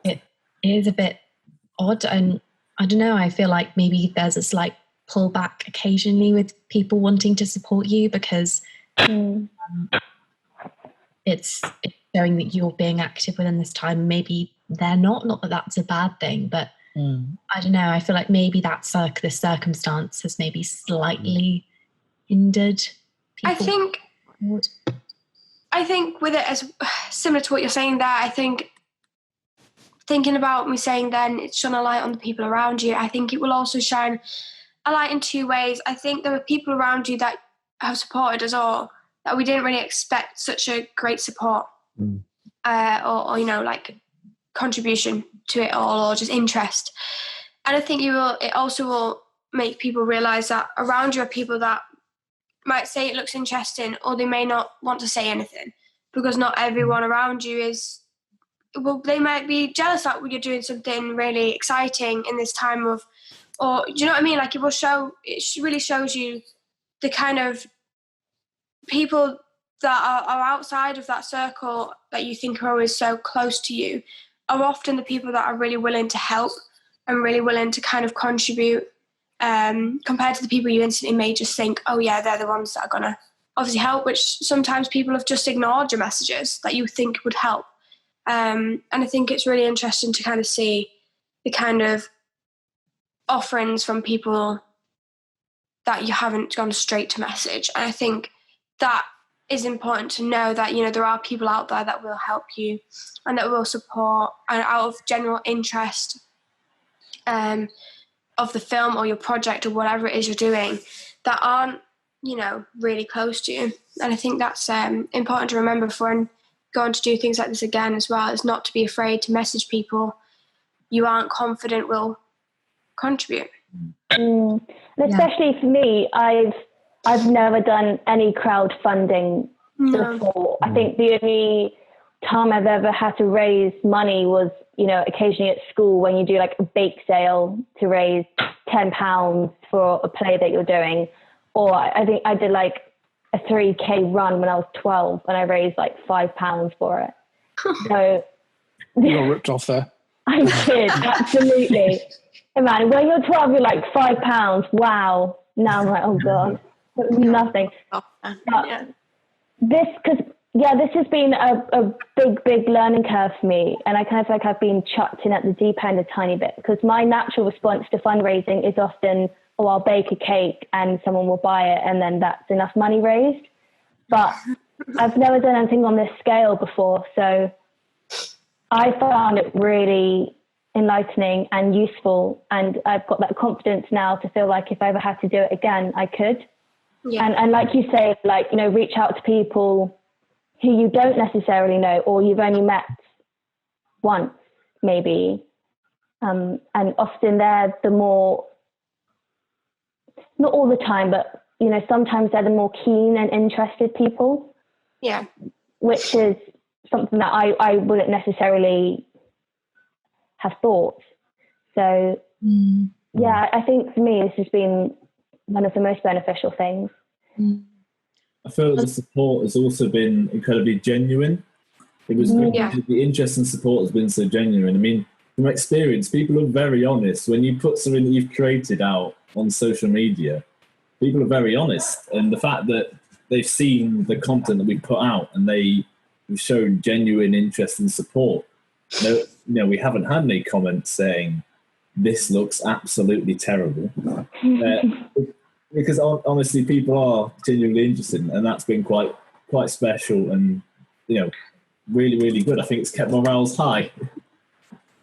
it is a bit odd, and I don't know, I feel like maybe there's a slight pullback occasionally with people wanting to support you, because it's showing that you're being active within this time. Maybe they're not that that's a bad thing, but I don't know, I feel like maybe that's the circumstance has maybe slightly hindered people. I think with it, as similar to what you're saying there, I think thinking about me saying then it's shone a light on the people around you, I think it will also shine a light in two ways. I think there are people around you that have supported us all that we didn't really expect such a great support or you know, like contribution to it all, or just interest. And I think it also will make people realise that around you are people that might say it looks interesting, or they may not want to say anything, because not everyone around you is, well, they might be jealous that you're doing something really exciting in this time of, or do you know what I mean? Like, it really shows you the kind of people that are outside of that circle that you think are always so close to you are often the people that are really willing to help and really willing to kind of contribute, compared to the people you instantly may just think, oh yeah, they're the ones that are going to obviously help, which sometimes people have just ignored your messages that you think would help. And I think it's really interesting to kind of see the kind of offerings from people that you haven't gone straight to message. And I think that is important to know, that, you know, there are people out there that will help you and that will support, and out of general interest of the film or your project or whatever it is you're doing, that aren't, you know, really close to you. And I think that's important to remember before going to do things like this again as well, is not to be afraid to message people you aren't confident will contribute. And especially for me, I've never done any crowdfunding before. I think the only time I've ever had to raise money was, you know, occasionally at school when you do like a bake sale to raise £10 for a play that you're doing. Or I think I did like a 3K run when I was 12 and I raised like £5 for it. So you got ripped off there. I did, absolutely. Hey man, when you're 12, you're like £5. Wow. Now I'm like, oh God, nothing. But this has been a big learning curve for me. And I kind of feel like I've been chucked in at the deep end a tiny bit, because my natural response to fundraising is often, oh, I'll bake a cake and someone will buy it and then that's enough money raised. But I've never done anything on this scale before. So I found it really enlightening and useful. And I've got that confidence now to feel like if I ever had to do it again, I could. Yeah. And like you say, like, you know, reach out to people who you don't necessarily know, or you've only met once, maybe. And often they're the more, not all the time, but, you know, sometimes they're the more keen and interested people. Yeah. Which is something that I wouldn't necessarily have thought. So, yeah, I think for me, this has been one of the most beneficial things. I feel that the support has also been incredibly genuine. It was the interest and support has been so genuine. I mean, from experience, people are very honest. When you put something that you've created out on social media, people are very honest. And the fact that they've seen the content that we put out and they've shown genuine interest and support. You know, we haven't had any comments saying, this looks absolutely terrible. Because honestly, people are genuinely interested, and that's been quite special and, you know, really, really good. I think it's kept morales high.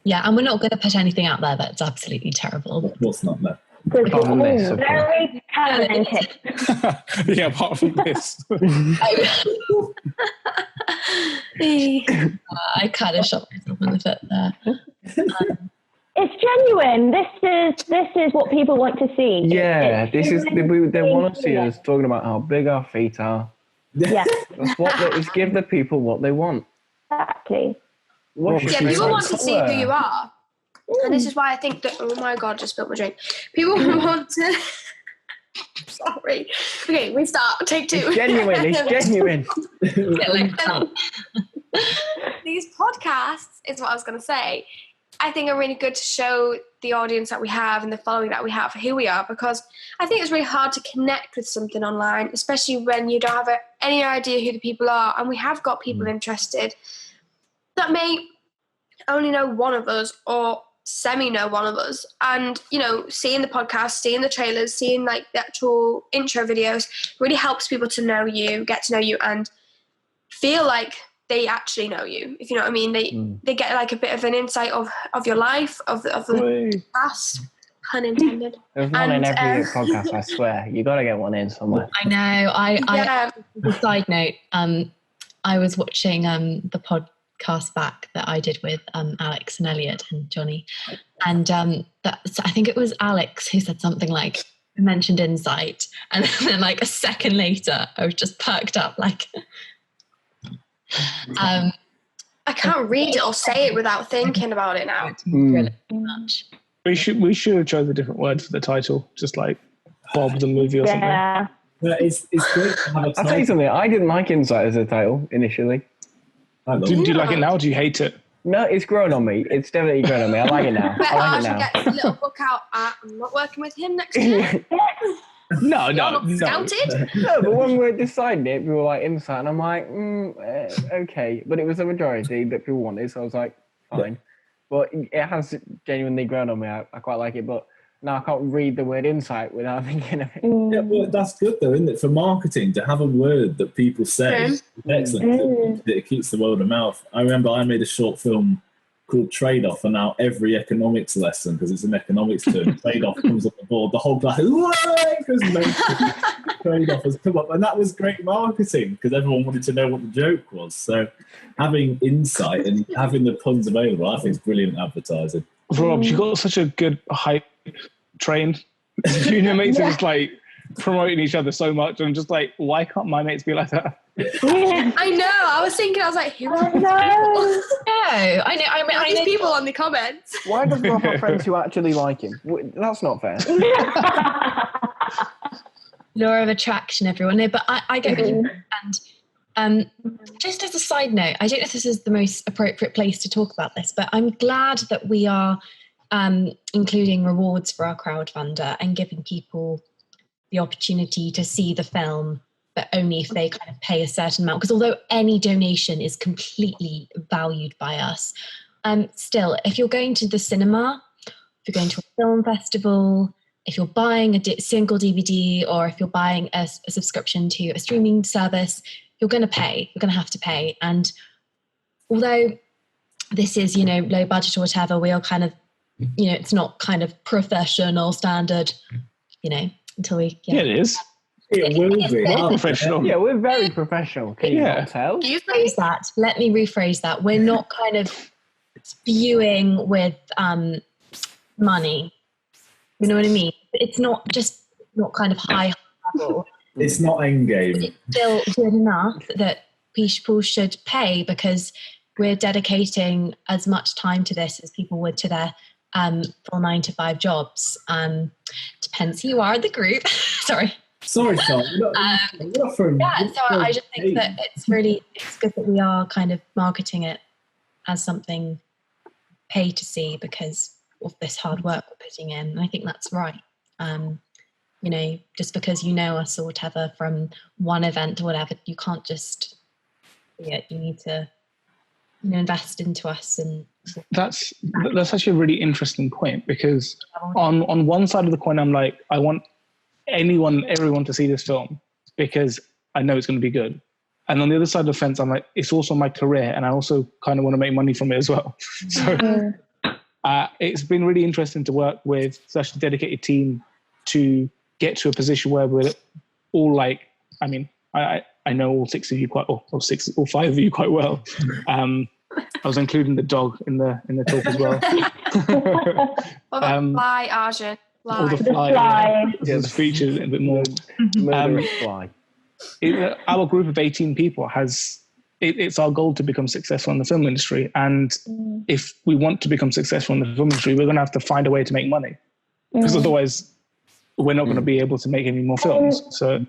Yeah, and we're not going to put anything out there that's absolutely terrible. Of course not, no. Apart from this, very talented. Yeah, apart from this. I kind of shot myself in the foot there. It's genuine. This is what people want to see. Yeah, they want to see us talking about how big our feet are. Yeah. It's give the people what they want. Exactly. People want to see who you are. And this is why I think that, oh my God, just spilled my drink. People want to, sorry. Okay, we start, take two. It's genuine. These podcasts is what I was going to say. I think are really good to show the audience that we have and the following that we have who we are, because I think it's really hard to connect with something online, especially when you don't have any idea who the people are. And we have got people interested that may only know one of us or semi-know one of us. And, you know, seeing the podcast, seeing the trailers, seeing like the actual intro videos really helps people to know you, get to know you, and feel like they actually know you, if you know what I mean. They get like a bit of an insight of your life, of the past, pun intended. There's one in every podcast, I swear. You got to get one in somewhere. I know. I a side note, I was watching the podcast back that I did with Alex and Elliot and Johnny, and I think it was Alex who said something like, mentioned insight, and then like a second later I was just perked up like I can't read it or say it without thinking about it now. Really much. We should have chosen a different word for the title, just like Bob the movie or something. Yeah, it's great to have a title. I'll tell you something, I didn't like Insight as a title initially. Do you like it now, or do you hate it? No, it's grown on me. It's definitely grown on me. I like it now. Get a little book out. I'm not working with him next year. No. Scouted? No, but when we were deciding it, we were like Insight, and I'm like, okay. But it was the majority that people wanted, so I was like, fine. But it has genuinely grown on me. I quite like it, but now I can't read the word insight without thinking of it. Yeah, well, that's good though, isn't it? For marketing, to have a word that people say is excellent. It keeps the word of mouth. I remember I made a short film called Trade-Off, and now every economics lesson, because it's an economics term, trade-off comes on the board, the whole class is, trade-off has come up, and that was great marketing, because everyone wanted to know what the joke was. So having insight and having the puns available, I think is brilliant advertising. Rob, you got such a good hype train. You know, mates are just like promoting each other so much. I'm just like, why can't my mates be like that? I know. I was thinking, I was like, who are these people? I know. I these people on the comments. Why does Rob have friends who actually like him? That's not fair. Law of attraction, everyone. No, but I get what you mean. And Just as a side note, I don't know if this is the most appropriate place to talk about this, but I'm glad that we are including rewards for our crowdfunder and giving people the opportunity to see the film, but only if they kind of pay a certain amount. Because although any donation is completely valued by us, still, if you're going to the cinema, if you're going to a film festival, if you're buying a single DVD, or if you're buying a subscription to a streaming service, you're going to pay. You're going to have to pay. And although this is, low budget or whatever, we are kind of, it's not kind of professional standard, until we... Yeah, it is. It will be. Professional. Yeah, we're very professional. Can you not tell? Let me rephrase that. We're not kind of spewing with money. You know what I mean? It's not kind of high level. It's not endgame. It's still good enough that people should pay, because we're dedicating as much time to this as people would to their full 9-to-5 jobs. Depends who you are in the group. Sorry, Tom. So I just think that it's good that we are kind of marketing it as something pay to see because of this hard work we're putting in. And I think that's right. Just because you know us or whatever from one event or whatever, you can't just you need to invest into us. And that's actually a really interesting point, because on one side of the coin, I'm like, I want everyone to see this film because I know it's going to be good. And on the other side of the fence, I'm like, it's also my career, and I also kind of want to make money from it as well. So it's been really interesting to work with such a dedicated team to get to a position where we're all like, I know all 6 of you or 5 of you quite well. I was including the dog in the talk as well. Or the fly, Arjun. Or the fly. Yeah, the features a bit more. Fly. Our group of 18 people it's our goal to become successful in the film industry. And if we want to become successful in the film industry, we're going to have to find a way to make money. Because otherwise, we're not going to be able to make any more films. So,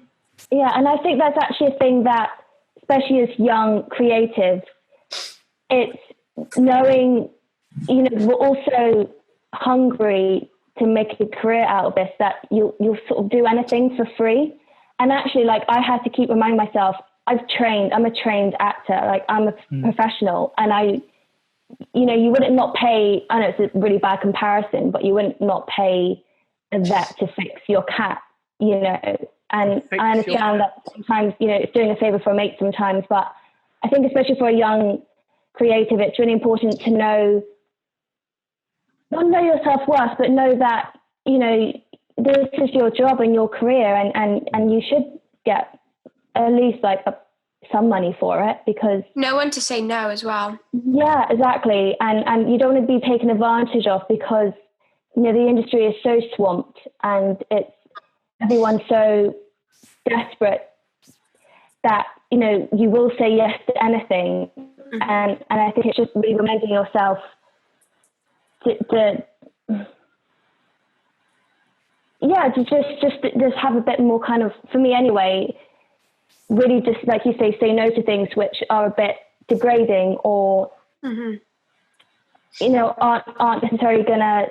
yeah, and I think that's actually a thing that, especially as young creatives, it's knowing, we're also hungry to make a career out of this, that you'll sort of do anything for free. And actually, I had to keep reminding myself, I'm a trained actor, I'm a professional, and you wouldn't not pay, I know it's a really bad comparison, but you wouldn't not pay a vet to fix your cat, and I understand that sometimes, it's doing a favor for a mate sometimes, but I think especially for a young creative, it's really important to not know your self-worth, but know that, this is your job and your career, and you should get at least some money for it, because no one to say no as well. Yeah, exactly. And you don't want to be taken advantage of, because the industry is so swamped and everyone's so desperate that you will say yes to anything. And I think it's just really reminding yourself to just have a bit more kind of, for me anyway, really just, like you say no to things which are a bit degrading or aren't necessarily gonna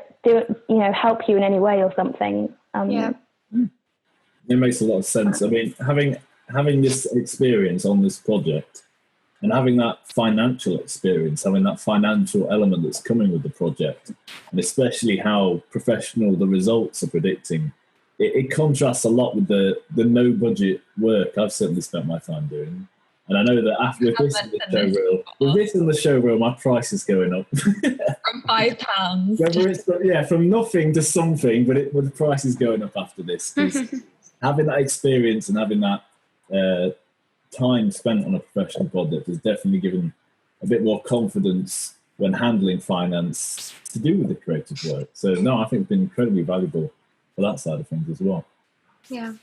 help you in any way or something. It makes a lot of sense. I mean, having this experience on this project and having that financial experience, having that financial element that's coming with the project, and especially how professional the results are predicting, it contrasts a lot with the no budget work I've certainly spent my time doing. And I know that after with this in the showreel, my price is going up. From £5. Whether it's from nothing to something, but the price is going up after this. Having that experience and having that time spent on a professional project has definitely given a bit more confidence when handling finance to do with the creative work. So no, I think it's been incredibly valuable for that side of things as well. Yeah.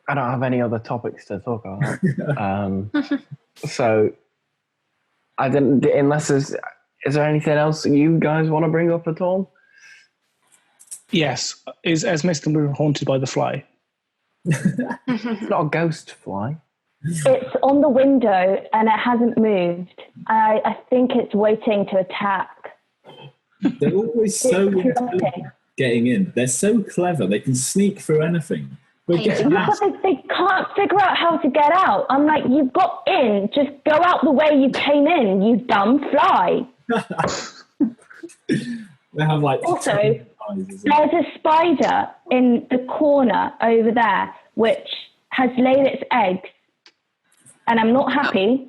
I don't have any other topics to talk about. So I didn't, unless is there anything else you guys want to bring up at all? Yes. Is Esme still haunted by the fly? It's not a ghost fly. It's on the window and it hasn't moved. I think it's waiting to attack. They're always so It's intelligent plotting. getting in. They're so clever. They can sneak through anything. But Yeah, getting Yeah, but they can't figure out how to get out. I'm like, you've got in. Just go out the way you came in, you dumb fly. they have like Also, 10 eyes, isn't it? there's a spider in the corner over there which has laid its eggs, and I'm not happy.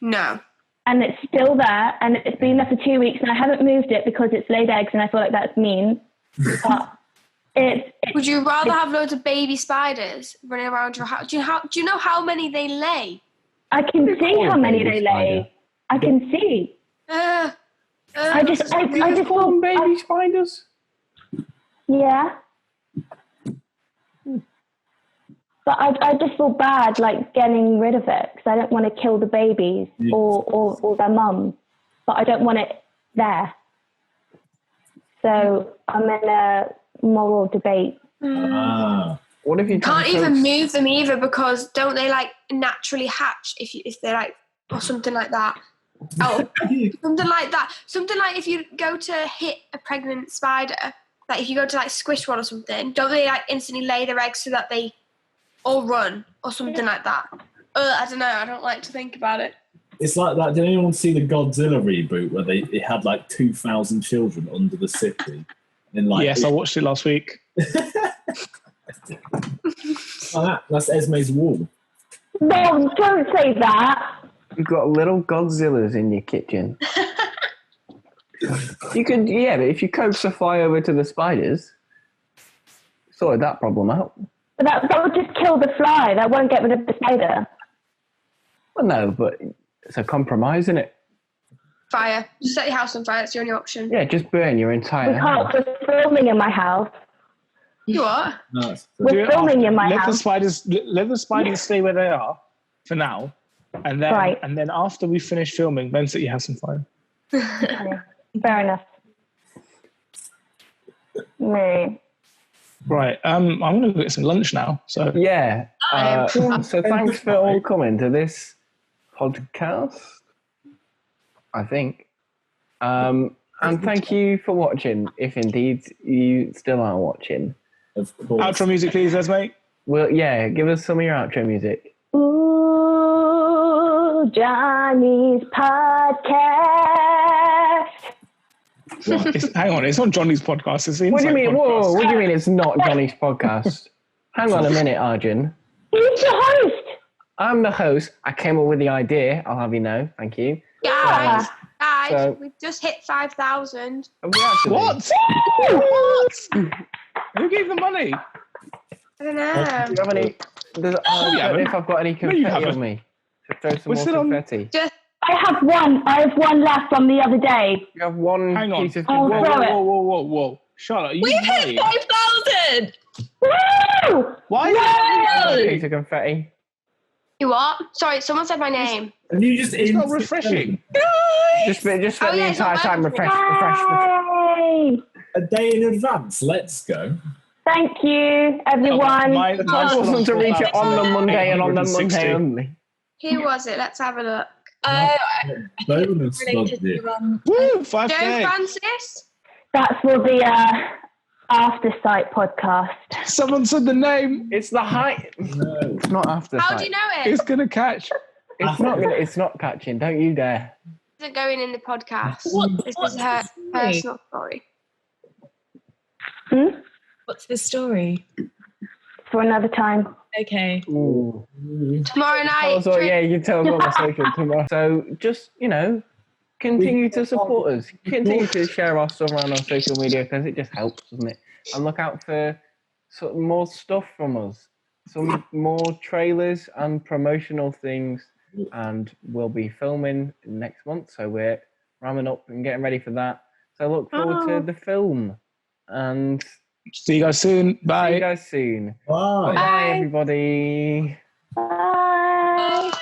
No. And it's still there, and it's been there for 2 weeks, and I haven't moved it because it's laid eggs, and I feel like that's mean. But Would you rather have loads of baby spiders running around your house? Do you know how many they lay? I can see how many baby they spider. lay. I can see. I just Call them baby spiders. Yeah. But I just feel bad, like, getting rid of it, because I don't want to kill the babies or their mums, but I don't want it there. So I'm in a moral debate. What if you Can't even move them either, because don't they like naturally hatch if they're like, or something like that? Oh, something like that. Something like if you go to hit a pregnant spider, like if you go to like squish one or something, don't they like instantly lay their eggs so that they all run or something like that? I don't know. I don't like to think about it. It's like that. Did anyone see the Godzilla reboot where it had like 2,000 children under the city? And like, Yes, I watched it last week. That's Esme's wall. No, don't say that. You've got little Godzillas in your kitchen. You could, but if you coax a fly over to the spiders, sorted that problem out. But that would just kill the fly. That won't get rid of the spider. Well, no, but it's a compromise, isn't it? Fire. Just set your house on fire. That's your only option. Yeah, just burn your We entire house. can't. We're filming in my house. You what? No, it's We're filming in my let house. Let the spiders stay where they are for now, and then Right. and then after we finish filming, then set your house on fire. Okay. Fair enough. Me. Right. I'm gonna go get some lunch now. So Yeah. So thanks for all coming to this podcast, I think. And thank you for watching, if indeed you still are watching. Of course. outro music, please, Esme. Well, yeah, give us some of your outro music. Ooh, Johnny's podcast. Hang on, it's not Johnny's podcast. It's the What do you Inside mean? Podcast. Whoa, what do you mean it's not Johnny's podcast? Hang on a minute, Arjun. He's the host. I'm the host. I came up with the idea, I'll have you know. Thank you. Guys, So- we've just hit 5,000. Have we actually? What? What? Who gave the money? I don't know. Do you have any? Does, you haven't. if I've got any you confetti haven't. on me, to throw some We're more still on- confetti. I have one left from the other day. You have one Hang on. piece of Oh, confetti. throw it. Whoa. Charlotte, you We've hit lying. 5,000! Woo! Why? One piece of confetti. You what? Sorry, someone said my name. And you just It's not refreshing. Just spent Oh, the yeah, entire it's time not refresh. Yay! a day in advance. Let's go. Thank you, everyone. My The time wasn't to reach it on the Monday and on the 860. Monday only. Who was it? Let's have a look. Bonus Related budget. to, Woo, Joe 5K. Francis? That's for the After Sight podcast. Someone said the name. It's the height. No. It's not after. How do you know it? It's going to catch. It's not. It's not catching. Don't you dare. Isn't going in the podcast. This What's is her the story? personal story. What's the story? For another time. Okay. Ooh. Tomorrow night. Also, yeah, you can tell us on the social tomorrow. So just, continue to support us. Continue to share our stuff around on social media because it just helps, doesn't it? And look out for sort of more stuff from us. Some more trailers and promotional things. And we'll be filming next month. So we're ramming up and getting ready for that. So look forward to the film. And See you guys soon. see you Bye. guys soon. Bye. Bye, everybody. Bye. Bye.